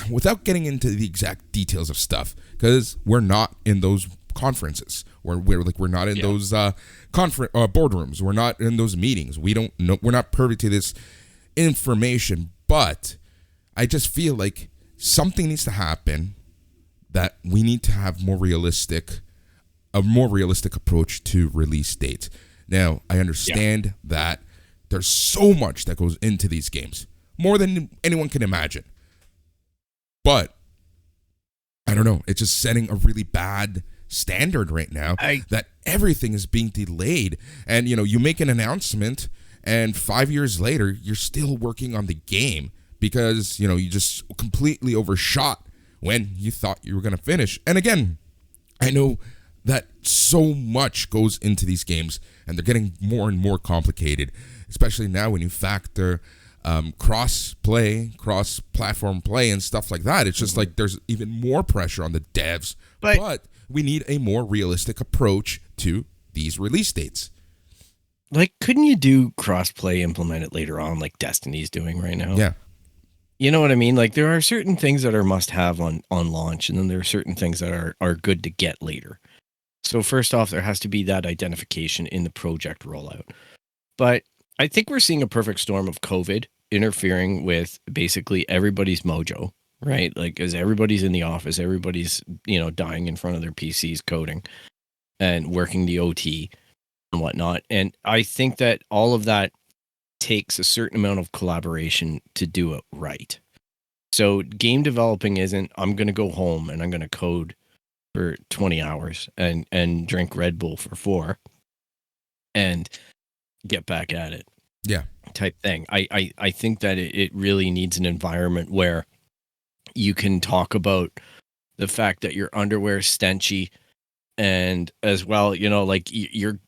without getting into the exact details of stuff, because we're not in those conferences, we're not in those boardrooms, we're not in those meetings, we don't know, we're not privy to this information, but I just feel like something needs to happen, that we need to have a more realistic approach to release dates. Now, I understand that there's so much that goes into these games, more than anyone can imagine. But I don't know, it's just setting a really bad standard right now that everything is being delayed. And you make an announcement and 5 years later you're still working on the game because you just completely overshot when you thought you were going to finish. And again, I know that so much goes into these games and they're getting more and more complicated, especially now when you factor cross-platform play and stuff like that. It's just like there's even more pressure on the devs, but we need a more realistic approach to these release dates. Like, couldn't you do cross-play, implement it later on, like Destiny's doing right now? Yeah. You know what I mean? Like, there are certain things that are must-have on launch, and then there are certain things that are good to get later. So first off, there has to be that identification in the project rollout. But I think we're seeing a perfect storm of COVID interfering with basically everybody's mojo, right? Like, as everybody's in the office, everybody's, dying in front of their PCs coding and working the OT and whatnot. And I think that all of that takes a certain amount of collaboration to do it right. So game developing isn't, I'm going to go home and I'm going to code for 20 hours and drink Red Bull for 4 and get back at it. Yeah. Type thing. I think that it really needs an environment where You can talk about the fact that your underwear is stenchy, and as well, like you're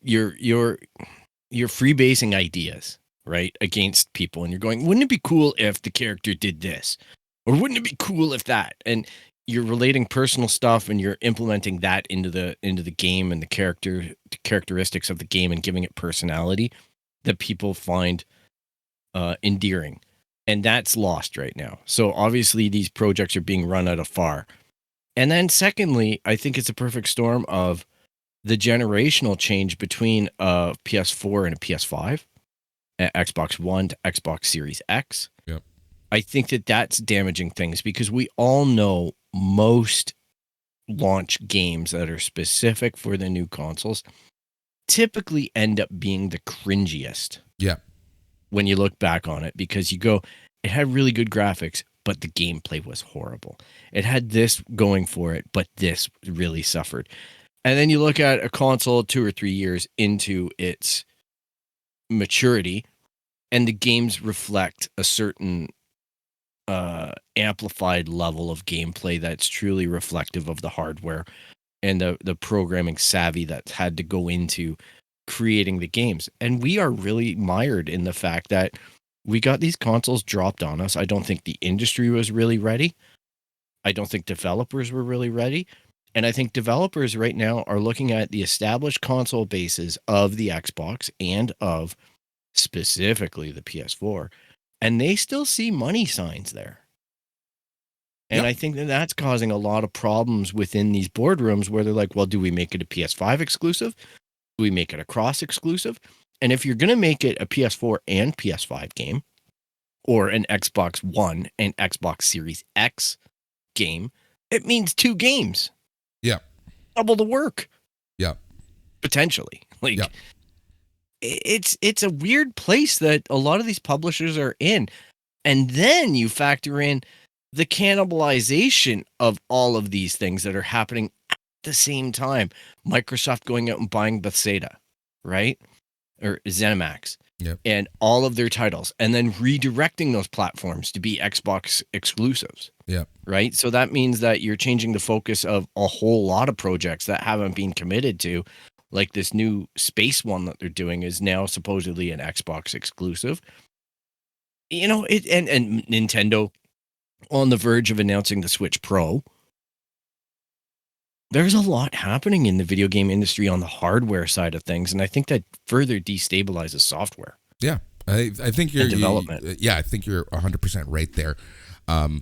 freebasing ideas, right, against people, and you're going, wouldn't it be cool if the character did this, or wouldn't it be cool if that, and you're relating personal stuff, and you're implementing that into the game and the characteristics of the game, and giving it personality that people find endearing. And that's lost right now. So obviously these projects are being run out of far. And then secondly, I think it's a perfect storm of the generational change between a PS4 and a PS5, Xbox One to Xbox Series X. Yep. I think that's damaging things, because we all know most launch games that are specific for the new consoles typically end up being the cringiest. Yeah. When you look back on it, because you go, it had really good graphics, but the gameplay was horrible. It had this going for it, but this really suffered. And then you look at a console 2 or 3 years into its maturity, and the games reflect a certain amplified level of gameplay that's truly reflective of the hardware and the programming savvy that had to go into creating the games. And we are really mired in the fact that we got these consoles dropped on us. I don't think the industry was really ready. I don't think developers were really ready. And I think developers right now are looking at the established console bases of the Xbox and of specifically the PS4, and they still see money signs there. And Yep. I think that's causing a lot of problems within these boardrooms, where they're like, well, do we make it a PS5 exclusive? Do we make it a cross exclusive? And if you're going to make it a PS4 and PS5 game, or an Xbox One and Xbox Series X game, it means 2 games. Yeah. Double the work. Yeah. Potentially. Like, Yeah. it's a weird place that a lot of these publishers are in. And then you factor in the cannibalization of all of these things that are happening at the same time. Microsoft going out and buying Bethesda, right? Or ZeniMax. Yep. And all of their titles, and then redirecting those platforms to be Xbox exclusives. Yeah. Right. So that means that you're changing the focus of a whole lot of projects that haven't been committed to. Like this new space one that they're doing is now supposedly an Xbox exclusive. And Nintendo on the verge of announcing the Switch Pro. There's a lot happening in the video game industry on the hardware side of things, and I think that further destabilizes software. Yeah, I think you're development. I think you're 100% right there. And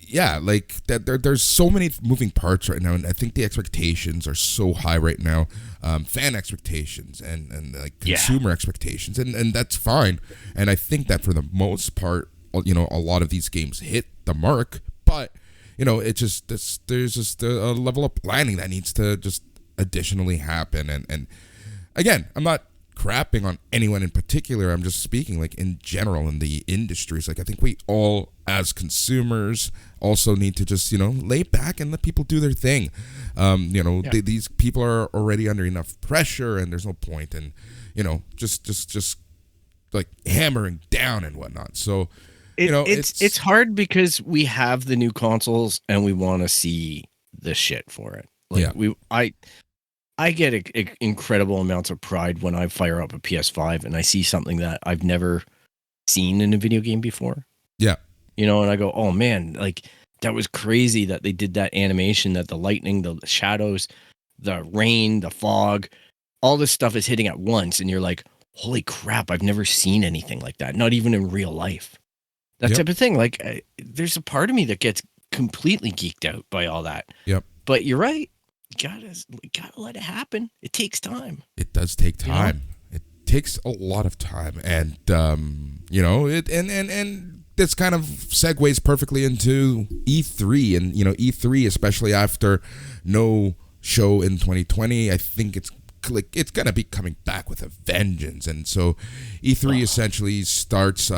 yeah, like that. There's so many moving parts right now, and I think the expectations are so high right now. Fan expectations and like consumer expectations, and that's fine. And I think that for the most part, a lot of these games hit the mark, but. It just there's just a level of planning that needs to just additionally happen. And again, I'm not crapping on anyone in particular. I'm just speaking like in general in the industries. Like I think we all as consumers also need to just lay back and let people do their thing. These people are already under enough pressure, and there's no point in just like hammering down and whatnot. So. It's hard because we have the new consoles and we want to see the shit for it. Like I get incredible amounts of pride when I fire up a PS5 and I see something that I've never seen in a video game before. Yeah. And I go, oh man, like that was crazy that they did that animation, that the lightning, the shadows, the rain, the fog, all this stuff is hitting at once. And you're like, holy crap, I've never seen anything like that. Not even in real life. That type of thing. Like, there's a part of me that gets completely geeked out by all that. Yep. But you're right. You gotta let it happen. It takes time. It does take time. It takes a lot of time, and and this kind of segues perfectly into E3, and E3, especially after no show in 2020. I think it's gonna be coming back with a vengeance, and so E3 essentially starts.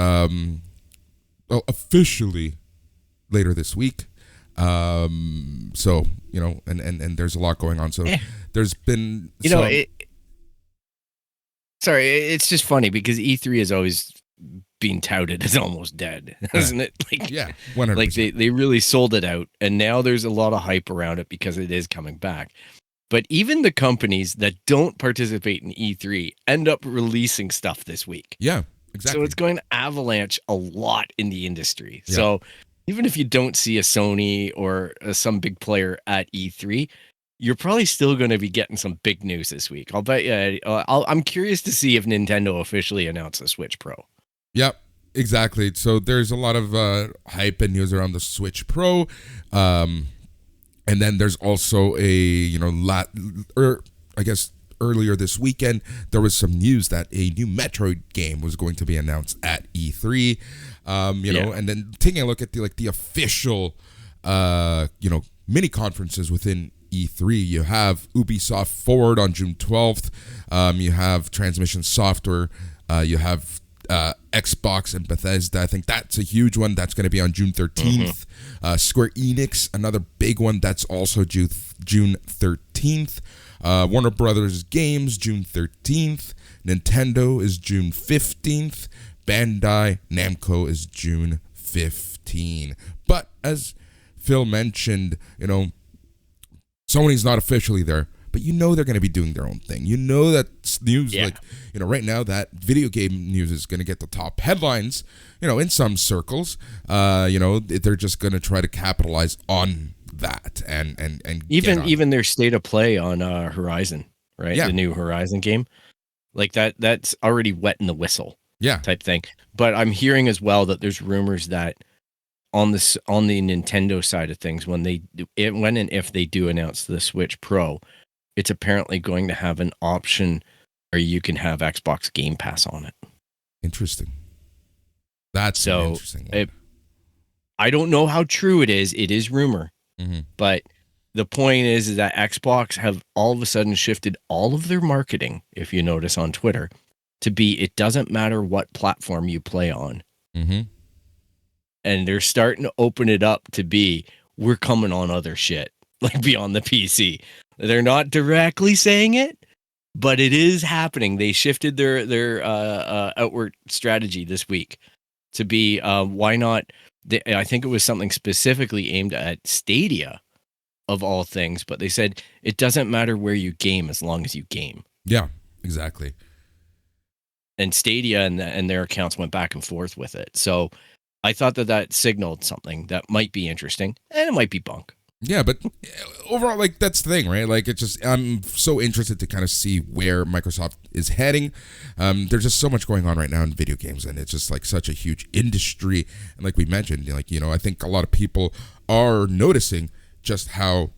Officially later this week. And there's a lot going on. So there's been it's just funny because E3 is always being touted as almost dead, isn't it? Like, Yeah, 100%. like they really sold it out, and now there's a lot of hype around it because it is coming back. But even the companies that don't participate in E3 end up releasing stuff this week. Yeah, exactly. So it's going to avalanche a lot in the industry. Yeah. So even if you don't see a Sony or some big player at E3, you're probably still going to be getting some big news this week. I'll bet you. I'm curious to see if Nintendo officially announced a Switch Pro. Yep, exactly. So there's a lot of hype and news around the Switch Pro. And then there's also I guess earlier this weekend, there was some news that a new Metroid game was going to be announced at E3. And then taking a look at the official, mini conferences within E3, you have Ubisoft Forward on June 12th. You have Transmission Software. You have Xbox and Bethesda. I think that's a huge one. That's going to be on June 13th. Square Enix, another big one. That's also June 13th. Warner Brothers Games, June 13th. Nintendo is June 15th. Bandai Namco is June 15th. But as Phil mentioned, Sony's not officially there. But they're going to be doing their own thing. That news, right now, that video game news is going to get the top headlines, in some circles. They're just going to try to capitalize on that and even their state of play on Horizon, right? Yeah. The new Horizon game, like that's already wet in the whistle, type thing. But I'm hearing as well that there's rumors that on the Nintendo side of things, when and if they do announce the Switch Pro, it's apparently going to have an option where you can have Xbox Game Pass on it. Interesting. That's an interesting one. I don't know how true it is. It is rumor. Mm-hmm. But the point is that Xbox have all of a sudden shifted all of their marketing, if you notice on Twitter, to be it doesn't matter what platform you play on. Mm-hmm. And they're starting to open it up to be, we're coming on other shit, like beyond the PC. They're not directly saying it, but it is happening. They shifted their outward strategy this week to be, why not? I think it was something specifically aimed at Stadia, of all things, but they said it doesn't matter where you game as long as you game. Yeah, exactly. And Stadia and their accounts went back and forth with it. So I thought that signaled something that might be interesting, and it might be bunk. Yeah, but overall, that's the thing, right? It's just, I'm so interested to kind of see where Microsoft is heading. There's just so much going on right now in video games, and it's just such a huge industry. And like we mentioned, I think a lot of people are noticing just how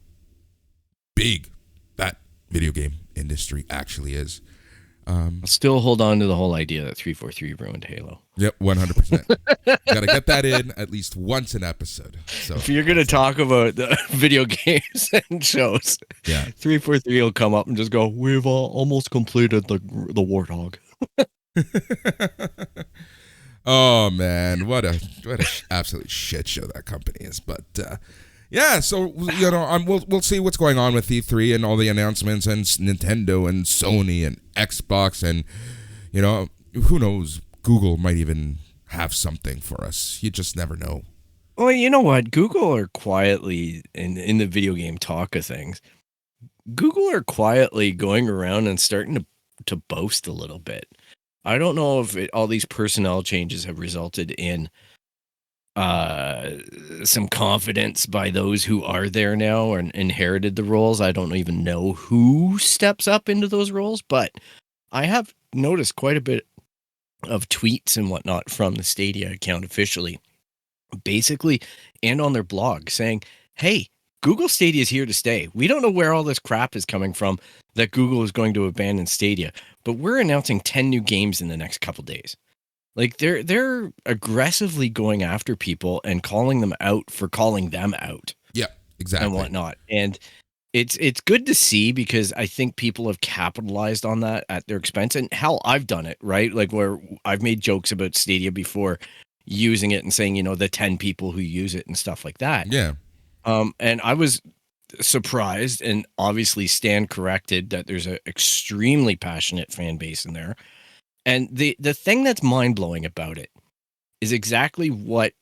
big that video game industry actually is. I'll still hold on to the whole idea that 343 ruined Halo. Yep, 100%. Got to get that in at least once an episode. So if you're going to talk about the video games and shows, 343 will come up and just go, we've almost completed the Warthog. Oh man, what a absolute shit show that company is. But so we'll see what's going on with E3 and all the announcements and Nintendo and Sony and Xbox and who knows, Google might even have something for us. You just never know. Well, you know what? Google are quietly in the video game talk of things. Google are quietly going around and starting to boast a little bit. I don't know if all these personnel changes have resulted in some confidence by those who are there now and inherited the roles. I don't even know who steps up into those roles, but I have noticed quite a bit of tweets and whatnot from the Stadia account officially, basically, and on their blog saying, hey, Google Stadia is here to stay. We don't know where all this crap is coming from that Google is going to abandon Stadia, but we're announcing 10 new games in the next couple days. They're aggressively going after people and calling them out for calling them out. Yeah, exactly. And whatnot. And it's good to see, because I think people have capitalized on that at their expense. And hell, I've done it, right? Where I've made jokes about Stadia before, using it and saying, the 10 people who use it and stuff like that. Yeah. And I was surprised and obviously stand corrected that there's an extremely passionate fan base in there. And the thing that's mind-blowing about it is exactly what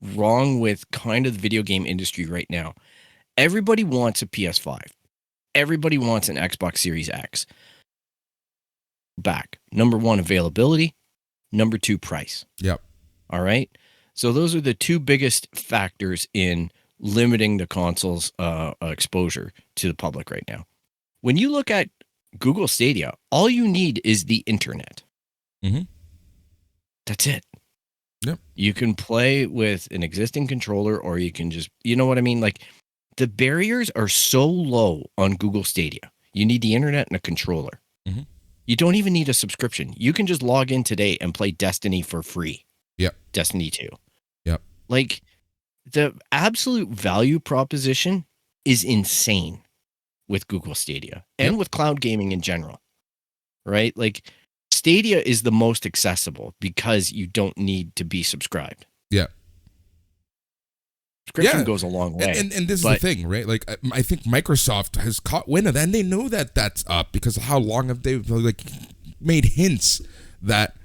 wrong with kind of the video game industry right now. Everybody wants a PS5. Everybody wants an Xbox Series X. Back. Number one, availability. Number two, price. Yep. All right. So those are the two biggest factors in limiting the console's exposure to the public right now. When you look at Google Stadia, all you need is the internet. Mm-hmm. That's it. Yep. You can play with an existing controller, or you can just, you know what I mean? Like, the barriers are so low on Google Stadia. You need the internet and a controller. Mm-hmm. You don't even need a subscription. You can just log in today and play Destiny for free. Yep. Destiny 2. Yep. Like, the absolute value proposition is insane with Google Stadia and with cloud gaming in general, right? Like, Stadia is the most accessible because you don't need to be subscribed. Yeah. Subscription goes a long way. And this is the thing, right? Like, I think Microsoft has caught wind of that, and they know that that's up because of how long have they like made hints that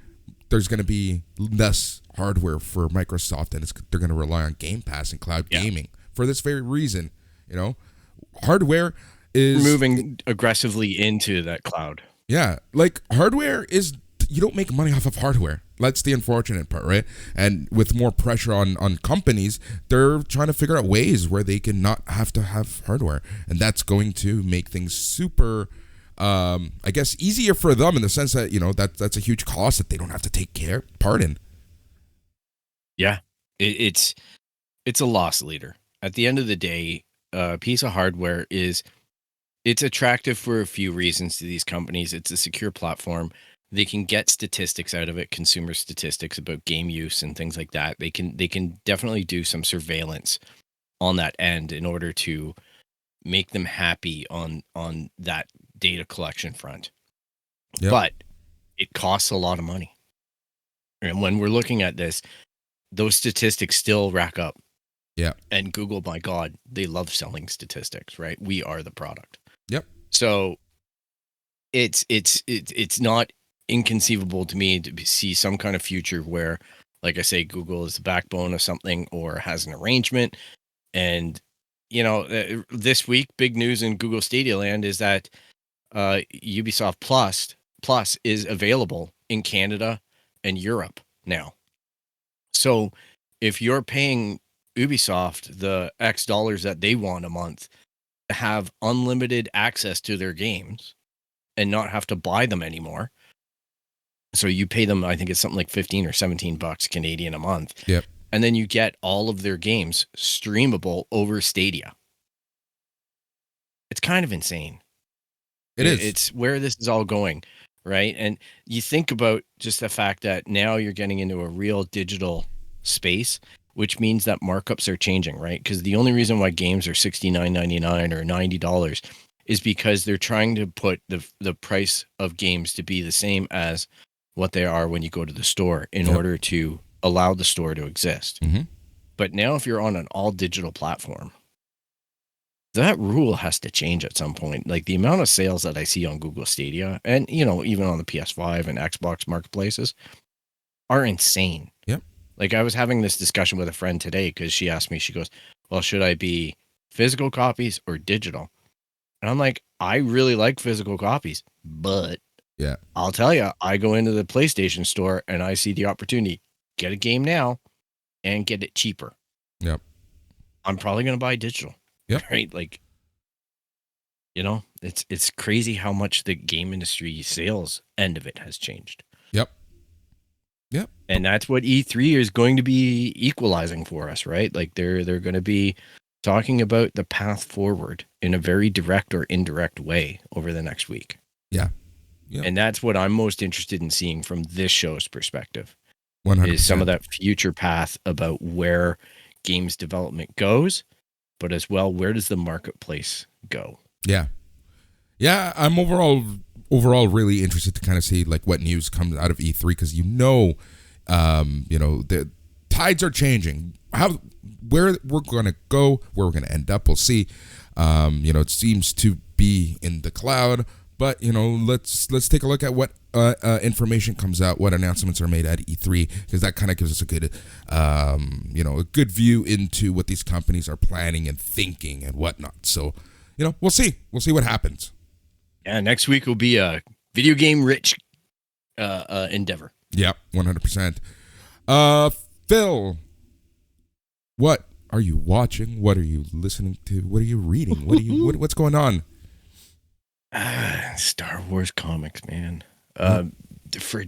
there's going to be less hardware for Microsoft, and they're going to rely on Game Pass and cloud gaming for this very reason. You know, hardware is moving aggressively into that cloud. Yeah, like hardware is, you don't make money off of hardware. That's the unfortunate part, right? And with more pressure on companies, they're trying to figure out ways where they can not have to have hardware. And that's going to make things super, I guess, easier for them in the sense that, you know, that's a huge cost that they don't have to take part in. Yeah, it's a loss leader. At the end of the day, a piece of hardware it's attractive for a few reasons to these companies. It's a secure platform. They can get statistics out of it, consumer statistics about game use and things like that. They can definitely do some surveillance on that end in order to make them happy on that data collection front. Yep. But it costs a lot of money. And when we're looking at this, those statistics still rack up. Yeah. And Google, my God, they love selling statistics, right? We are the product. Yep. So it's not inconceivable to me to see some kind of future where, like I say, Google is the backbone of something or has an arrangement. And, you know, this week, big news in Google Stadia land is that Ubisoft Plus is available in Canada and Europe now. So if you're paying Ubisoft the X dollars that they want a month, have unlimited access to their games and not have to buy them anymore. So you pay them, I think it's something like 15 or 17 bucks Canadian a month. Yep. And then you get all of their games streamable over Stadia. It's kind of insane. It is. It's where this is all going, right? And you think about just the fact that now you're getting into a real digital space, which means that markups are changing, right? Because the only reason why games are $69.99 or $90 is because they're trying to put the price of games to be the same as what they are when you go to the store in order to allow the store to exist. Mm-hmm. But now if you're on an all digital platform, that rule has to change at some point. Like the amount of sales that I see on Google Stadia and, you know, even on the PS5 and Xbox marketplaces are insane. Yep. Like I was having this discussion with a friend today because she asked me, she goes, well, should I be physical copies or digital? And I'm like, I really like physical copies, but I'll tell you, I go into the PlayStation store and I see the opportunity, get a game now and get it cheaper. Yep. I'm probably going to buy digital. Yep. Right. Like, you know, it's crazy how much the game industry sales end of it has changed. Yep. Yep. And that's what E3 is going to be equalizing for us, right? Like they're going to be talking about the path forward in a very direct or indirect way over the next week. Yeah. Yep. And that's what I'm most interested in seeing from this show's perspective. 100%. Is some of that future path about where games development goes, but as well, where does the marketplace go? Yeah. Yeah, I'm overall really interested to kind of see like what news comes out of E3 because you know, the tides are changing. Where we're going to go, where we're going to end up, we'll see. It seems to be in the cloud, But let's take a look at what information comes out, what announcements are made at E3, because that kind of gives us a good, a good view into what these companies are planning and thinking and whatnot. So, we'll see what happens. Yeah, next week will be a video game rich endeavor. Yeah, 100%. Phil, what are you watching? What are you listening to? What are you reading? What's going on? Star Wars comics, man. For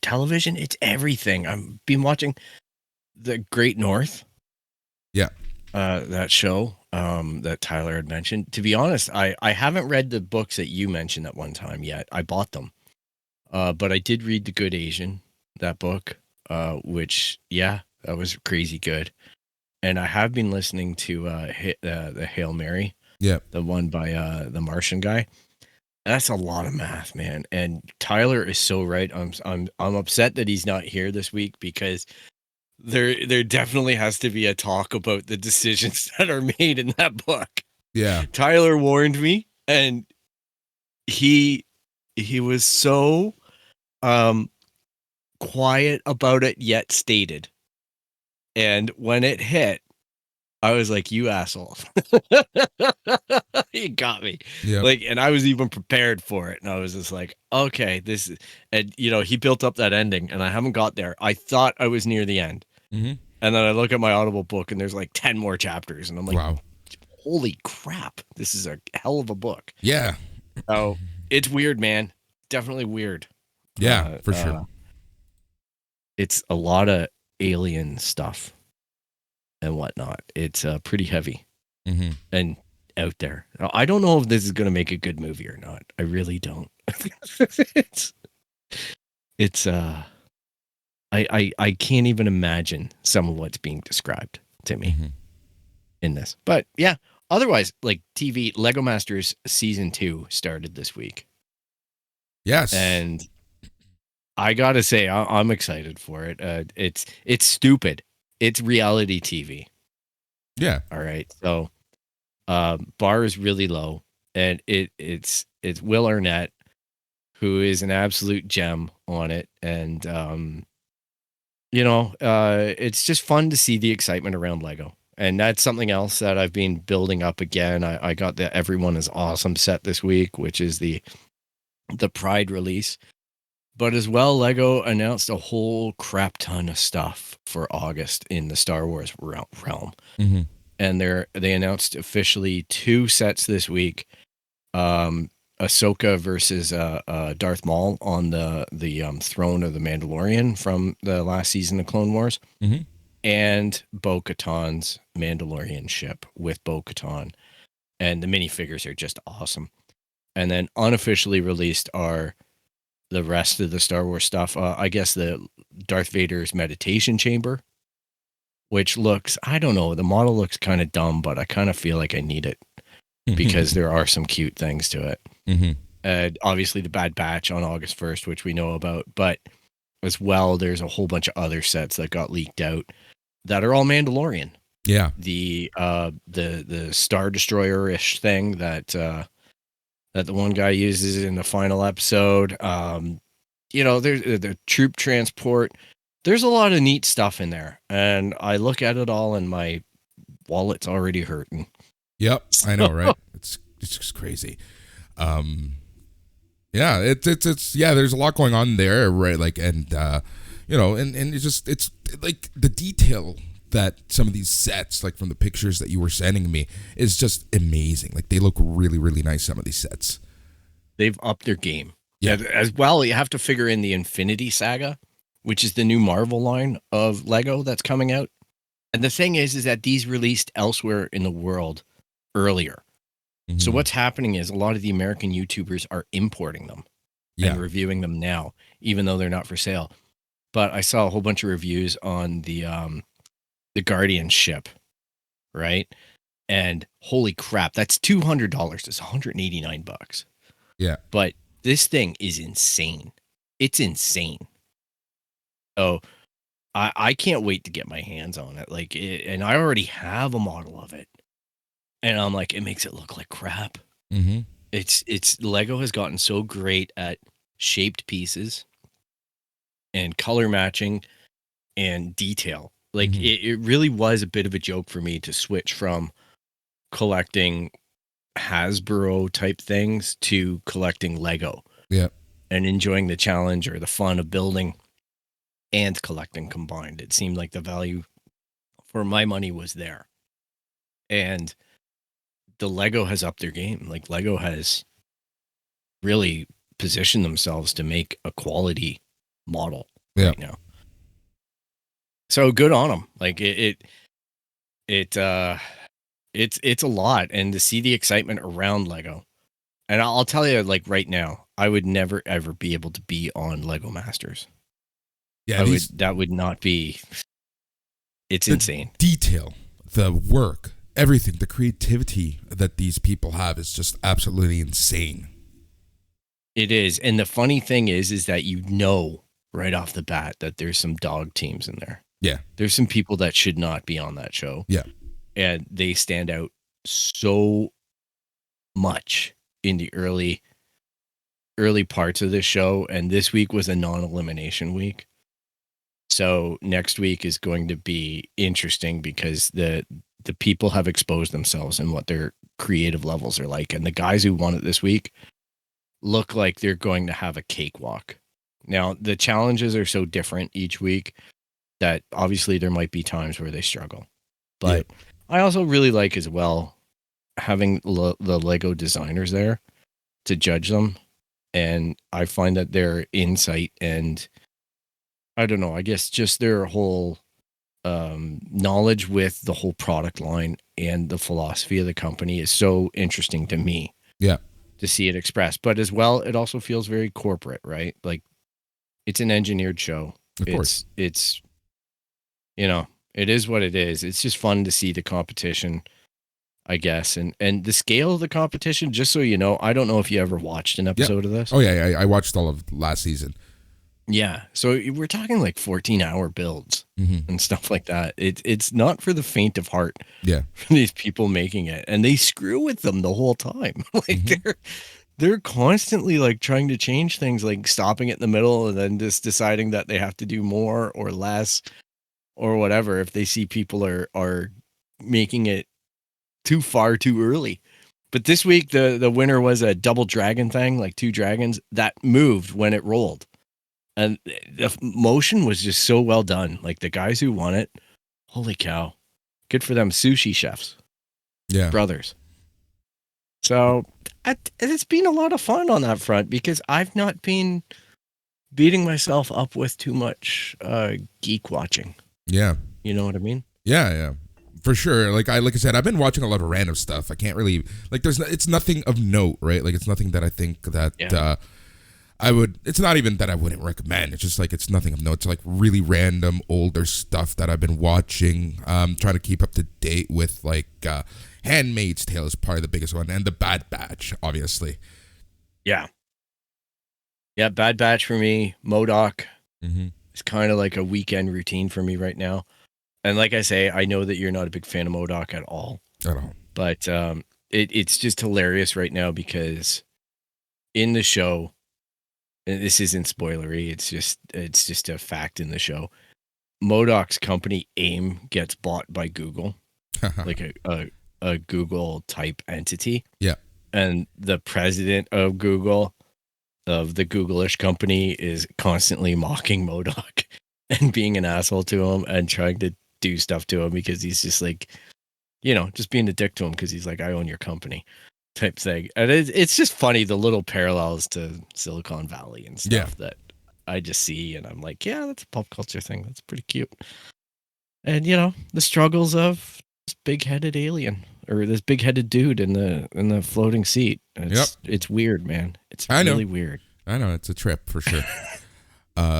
television, it's everything. I've been watching The Great North. Yeah. That show that Tyler had mentioned. To be honest, I haven't read the books that you mentioned at one time yet. I bought them. But I did read The Good Asian, that book, which, that was crazy good. And I have been listening to the Hail Mary, the one by the Martian guy. That's a lot of math, man. And Tyler is so right. I'm upset that he's not here this week because there definitely has to be a talk about the decisions that are made in that book. Yeah. Tyler warned me, and he was so quiet about it yet stated. And when it hit, I was like, you asshole. You got me. Yep. And I was even prepared for it. And I was just like, okay, this is, and he built up that ending and I haven't got there. I thought I was near the end. Mm-hmm. And then I look at my Audible book and there's like 10 more chapters. And I'm like, wow, holy crap. This is a hell of a book. Yeah. So it's weird, man. Definitely weird. Yeah, for sure. It's a lot of alien stuff and whatnot. It's pretty heavy and out there. I don't know if this is going to make a good movie or not. I really don't. it's I can't even imagine some of what's being described to me in this. But yeah, otherwise, like TV, Lego Masters season 2 started this week. Yes. And I gotta say, I'm excited for it. It's stupid. It's reality TV. Yeah. All right. So, bar is really low, and it's Will Arnett, who is an absolute gem on it, and it's just fun to see the excitement around Lego, and that's something else that I've been building up again. I got the Everyone is Awesome set this week, which is the Pride release. But as well, Lego announced a whole crap ton of stuff for August in the Star Wars realm. And they announced officially 2 sets this week. Ahsoka versus Darth Maul on the throne of the Mandalorian from the last season of Clone Wars. And Bo-Katan's Mandalorian ship with Bo-Katan. And the minifigures are just awesome. And then unofficially released are the rest of the Star Wars stuff. I guess the Darth Vader's meditation chamber, which looks, I don't know, the model looks kind of dumb, but I kind of feel like I need it because there are some cute things to it. Obviously the Bad Batch on August 1st, which we know about, but as well, there's a whole bunch of other sets that got leaked out that are all Mandalorian. Yeah. The Star Destroyer-ish thing that the one guy uses in the final episode. There's the troop transport. There's a lot of neat stuff in there. And I look at it all and my wallet's already hurting. Yep. I know, right? It's just crazy. Yeah, it's there's a lot going on there, right? Like, and it's like the detail that some of these sets, like from the pictures that you were sending me, is just amazing. Like, they look really, really nice, some of these sets. They've upped their game. Yeah. As well, you have to figure in the Infinity Saga, which is the new Marvel line of Lego that's coming out. And the thing is that these released elsewhere in the world earlier. So what's happening is a lot of the American YouTubers are importing them and reviewing them now, even though they're not for sale. But I saw a whole bunch of reviews on the Guardian ship, right? And holy crap, that's $200. It's $189. Yeah. But this thing is insane. It's insane. So I can't wait to get my hands on it. And I already have a model of it. And I'm like, it makes it look like crap. It's Lego has gotten so great at shaped pieces and color matching and detail. Like it really was a bit of a joke for me to switch from collecting Hasbro type things to collecting Lego. Yeah. And enjoying the challenge or the fun of building and collecting combined. It seemed like the value for my money was there. And the Lego has upped their game. Like Lego has really positioned themselves to make a quality model right now. So good on them. Like it's a lot, and to see the excitement around Lego. And I'll tell you, like right now, I would never ever be able to be on Lego Masters. Yeah, that would not be. It's insane. Detail, the work, everything, the creativity that these people have is just absolutely insane. It is, and the funny thing is that you know right off the bat that there's some dog teams in there. Yeah, there's some people that should not be on that show. Yeah, and they stand out so much in the early parts of the show. And this week was a non-elimination week. So next week is going to be interesting because the people have exposed themselves and what their creative levels are like. And the guys who won it this week look like they're going to have a cakewalk. Now, the challenges are so different each week that obviously there might be times where they struggle. But I also really like as well having the Lego designers there to judge them. And I find that their insight and I don't know, I guess just their whole knowledge with the whole product line and the philosophy of the company is so interesting to me. Yeah. To see it expressed. But as well, it also feels very corporate, right? Like it's an engineered show. Of course. It's you know, it is what it is. It's just fun to see the competition, I guess. And the scale of the competition, just so you know, I don't know if you ever watched an episode of this. Oh, yeah. I watched all of last season. Yeah. So we're talking like 14-hour builds and stuff like that. It's not for the faint of heart. Yeah. For these people making it. And they screw with them the whole time. Like they're constantly like trying to change things, like stopping it in the middle and then just deciding that they have to do more or less or whatever if they see people are making it too far too early. But this week the winner was a double dragon thing, like two dragons that moved when it rolled. And the motion was just so well done. Like the guys who won it, holy cow. Good for them, sushi chefs. Yeah. Brothers. So it's been a lot of fun on that front because I've not been beating myself up with too much geek watching. Yeah. You know what I mean? Yeah. For sure. Like I said, I've been watching a lot of random stuff. I can't really like it's nothing of note, right? Like it's nothing that I think that it's not even that I wouldn't recommend. It's just like it's nothing of note. It's like really random older stuff that I've been watching. Trying to keep up to date with like Handmaid's Tale is probably the biggest one, and The Bad Batch, obviously. Yeah, Bad Batch for me. MODOK is kind of like a weekend routine for me right now. And like I say, I know that you're not a big fan of MODOK at all. At all. But it's just hilarious right now because in the show, and this isn't spoilery, it's just a fact in the show, MODOK's company AIM gets bought by Google, like a Google type entity. Yeah. And the president of Google, of the Google-ish company, is constantly mocking MODOK and being an asshole to him and trying to do stuff to him because he's just like, you know, just being a dick to him because he's like, I own your company type thing. And it's just funny, the little parallels to Silicon Valley and stuff that I just see. And I'm like, yeah, that's a pop culture thing. That's pretty cute. And, you know, the struggles of this big-headed alien or this big-headed dude in the floating seat. It's weird, man. It's really weird. I know. It's a trip for sure.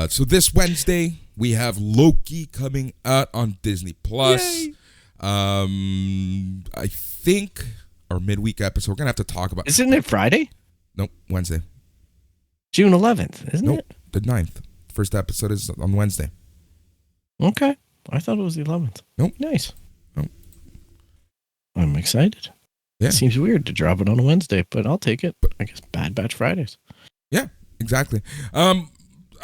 So this Wednesday, we have Loki coming out on Disney Plus. I think our midweek episode, we're going to have to talk about... Isn't it Friday? Nope, Wednesday. June 11th, isn't it? The 9th. First episode is on Wednesday. Okay. I thought it was the 11th. Nope. Nice. Nope. I'm excited. Yeah. It seems weird to drop it on a Wednesday, but I'll take it. I guess Bad Batch Fridays. Yeah, exactly. I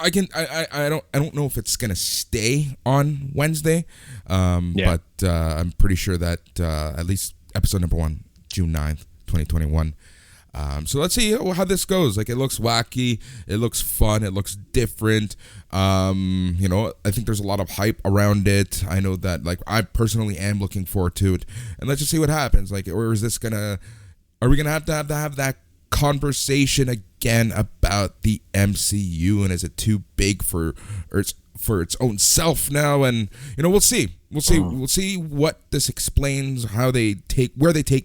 don't know if it's gonna stay on Wednesday. But I'm pretty sure that at least episode number 1, June 9th, 2021. So let's see how this goes. Like, it looks wacky, it looks fun, it looks different. I think there's a lot of hype around it. I know that, like, I personally am looking forward to it, and let's just see what happens. Like, or is this are we gonna have that conversation again about the MCU, and is it too big for its own self now? And we'll see what this explains, where they take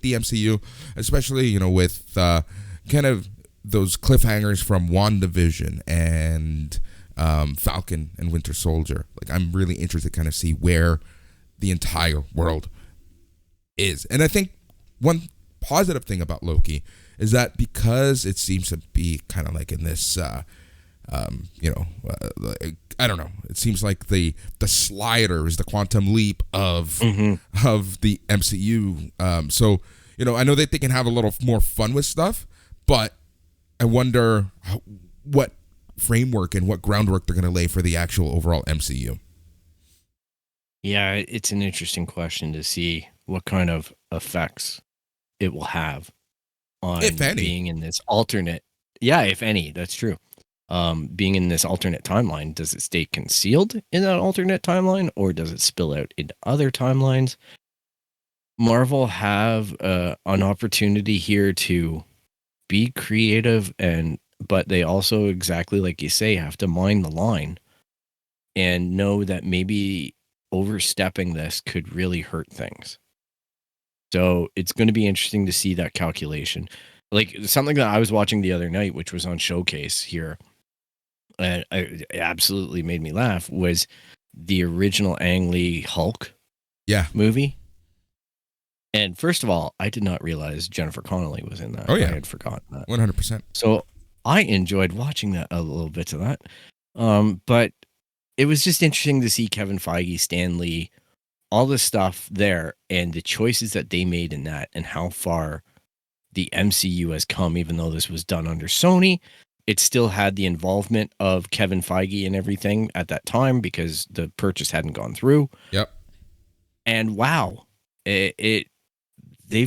the MCU, especially with kind of those cliffhangers from WandaVision and Falcon and Winter Soldier. Like, I'm really interested to kind of see where the entire world is. And I think one positive thing about Loki is that because it seems to be kind of like in this, I don't know. It seems like the slider is the quantum leap of the MCU. So I know that they can have a little more fun with stuff, but I wonder what framework and what groundwork they're going to lay for the actual overall MCU. Yeah, it's an interesting question to see what kind of effects it will have on if any. Being in this alternate. Yeah, if any, that's true. Being in this alternate timeline, does it stay concealed in that alternate timeline, or does it spill out into other timelines? Marvel have an opportunity here to be creative, but they also, exactly like you say, have to mind the line and know that maybe overstepping this could really hurt things. So it's going to be interesting to see that calculation. Like, something that I was watching the other night, which was on Showcase here, and it absolutely made me laugh, was the original Ang Lee Hulk movie. And first of all, I did not realize Jennifer Connelly was in that. Oh, yeah. I had forgotten that. 100%. So I enjoyed watching that, a little bit of that. But it was just interesting to see Kevin Feige, Stan Lee, all this stuff there, and the choices that they made in that, and how far the MCU has come. Even though this was done under Sony, it still had the involvement of Kevin Feige and everything at that time, because the purchase hadn't gone through. Yep. And wow, they've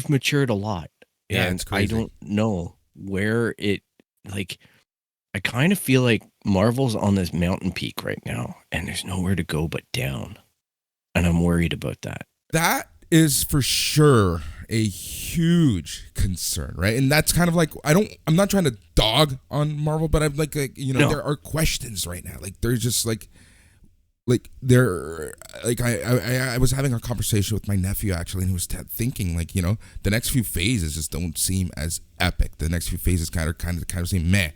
matured a lot. Yeah, and it's crazy. I don't know where I kind of feel like Marvel's on this mountain peak right now, and there's nowhere to go but down. And I'm worried about that. That is for sure a huge concern, right? And that's kind of like, I'm not trying to dog on Marvel, but I'm like No. There are questions right now. Like, there's just I was having a conversation with my nephew, actually, and he was thinking, like, the next few phases just don't seem as epic. The next few phases kind of seem meh.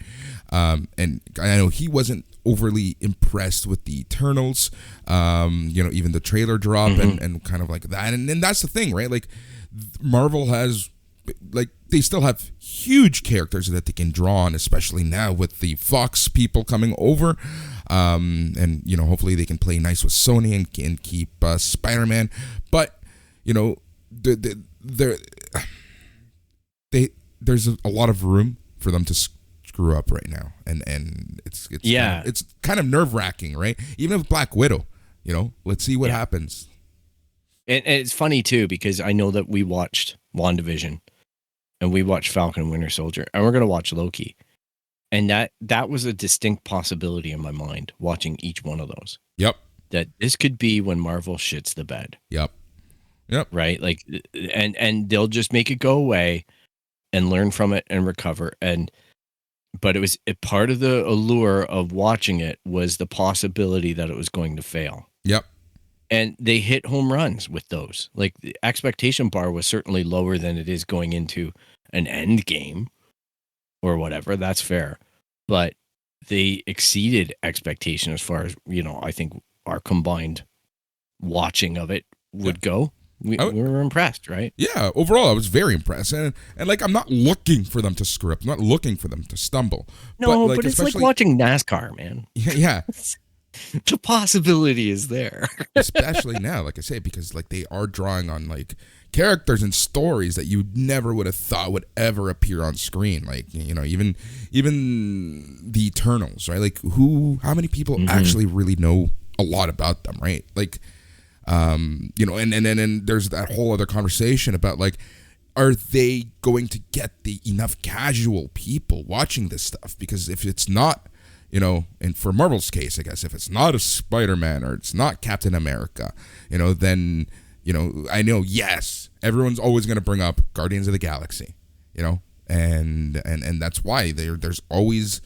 And I know he wasn't overly impressed with the Eternals. Even the trailer drop and kind of like that. And that's the thing, right? Like, Marvel has, like, they still have huge characters that they can draw on, especially now with the Fox people coming over. And hopefully they can play nice with Sony and keep Spider-Man. But there's a lot of room for them to screw up right now, and it's kind of nerve-wracking, right? Even with Black Widow, let's see what happens. And it's funny too, because I know that we watched WandaVision and we watched Falcon and Winter Soldier, and we're going to watch Loki. And that was a distinct possibility in my mind, watching each one of those. Yep. That this could be when Marvel shits the bed. Yep. Right? Like, and they'll just make it go away and learn from it and recover. But it was part of the allure of watching it was the possibility that it was going to fail. Yep. And they hit home runs with those. Like, the expectation bar was certainly lower than it is going into an end game or whatever. That's fair. But they exceeded expectation as far as, I think our combined watching of it would go. We were impressed, right? Yeah, overall, I was very impressed. And like, I'm not looking for them to screw up. I'm not looking for them to stumble. No, but it's like watching NASCAR, man. Yeah. The possibility is there. Especially now, like I say, because like they are drawing on like characters and stories that you never would have thought would ever appear on screen. Like, you know, even the Eternals, right? Like, how many people actually really know a lot about them, right? Like, you know, and there's that whole other conversation about, like, are they going to get the enough casual people watching this stuff? Because if it's not, you know, and for Marvel's case, I guess, if it's not a Spider-Man or it's not Captain America, you know, then, you know, I know, yes, everyone's always going to bring up Guardians of the Galaxy, you know, and that's why there's always,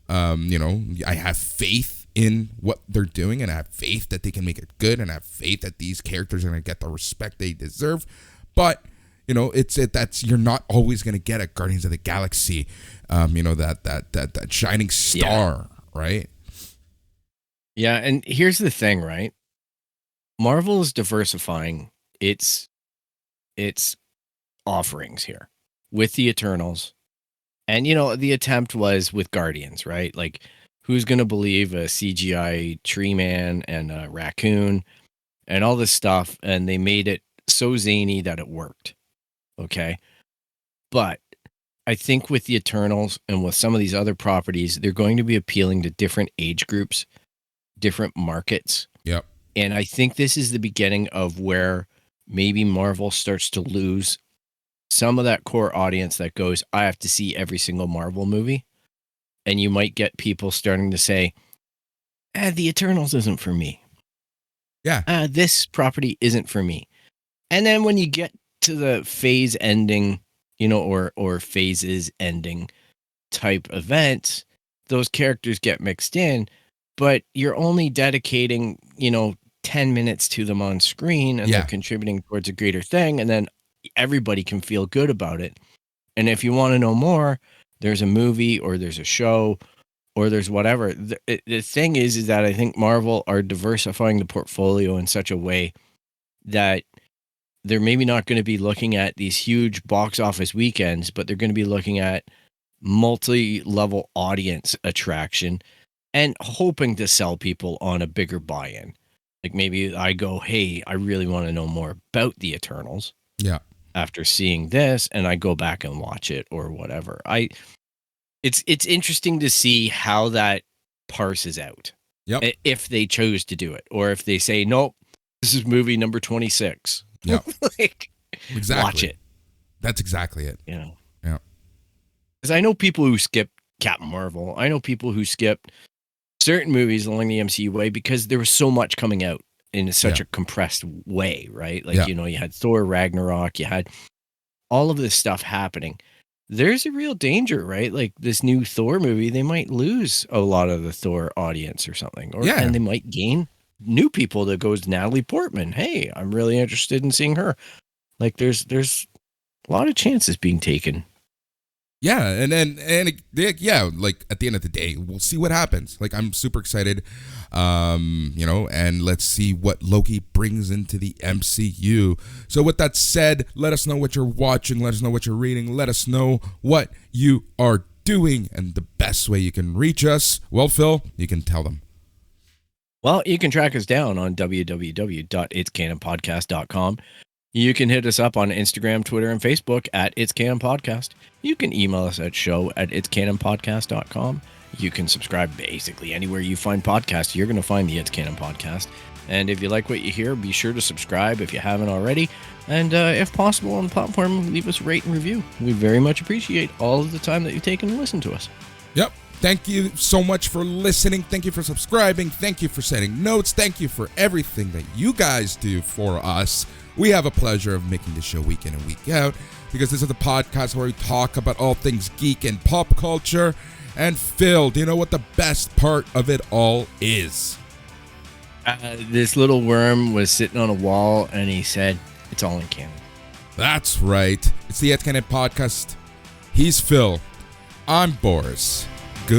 you know, I have faith in what they're doing, and I have faith that they can make it good, and I have faith that these characters are going to get the respect they deserve. But, you know, that's you're not always going to get at Guardians of the Galaxy, you know, that shining star, right? Yeah, and here's the thing, right? Marvel is diversifying its offerings here with the Eternals. And, you know, the attempt was with Guardians, right? Like, who's going to believe a CGI tree man and a raccoon and all this stuff? And they made it so zany that it worked. Okay. But I think with the Eternals and with some of these other properties, they're going to be appealing to different age groups, different markets. Yep. And I think this is the beginning of where maybe Marvel starts to lose some of that core audience that goes, I have to see every single Marvel movie. And you might get people starting to say, the Eternals isn't for me. Yeah. This property isn't for me. And then when you get to the phase ending, you know, or phases ending type events, those characters get mixed in, but you're only dedicating, you know, 10 minutes to them on screen, and they're contributing towards a greater thing. And then everybody can feel good about it. And if you want to know more, there's a movie or there's a show or there's whatever. The thing is that I think Marvel are diversifying the portfolio in such a way that they're maybe not going to be looking at these huge box office weekends, but they're going to be looking at multi-level audience attraction and hoping to sell people on a bigger buy-in. Like, maybe I go, hey, I really want to know more about the Eternals. Yeah. After seeing this, and I go back and watch it or whatever. It's interesting to see how that parses out. Yep. If they chose to do it, or if they say, nope, this is movie number 26. Yeah. Like, exactly. Watch it. That's exactly it. You know? Yeah. Because I know people who skip Captain Marvel. I know people who skip certain movies along the MCU way because there was so much coming out in such a compressed way, right? Like, you know, you had Thor Ragnarok, you had all of this stuff happening. There's a real danger, right? Like, this new Thor movie, they might lose a lot of the Thor audience or something. Or, and they might gain new people that goes Natalie Portman. Hey, I'm really interested in seeing her. Like, there's a lot of chances being taken. Yeah, and like, at the end of the day, we'll see what happens. Like, I'm super excited, you know, and let's see what Loki brings into the MCU. So with that said, let us know what you're watching, let us know what you're reading, let us know what you are doing, and the best way you can reach us, well, Phil, you can tell them. Well, you can track us down on www.itscanonpodcast.com. You can hit us up on Instagram, Twitter, and Facebook at It's Canon Podcast. You can email us at show@itscanonpodcast.com. You can subscribe basically anywhere you find podcasts. You're going to find the It's Canon Podcast. And if you like what you hear, be sure to subscribe if you haven't already. And if possible on the platform, leave us a rate and review. We very much appreciate all of the time that you've taken to listen to us. Yep. Thank you so much for listening. Thank you for subscribing. Thank you for sending notes. Thank you for everything that you guys do for us. We have a pleasure of making this show week in and week out because this is the podcast where we talk about all things geek and pop culture. And Phil, do you know what the best part of it all is? This little worm was sitting on a wall and he said, it's all in canon. That's right. It's the It's Canon Podcast. He's Phil. I'm Boris. Goodbye.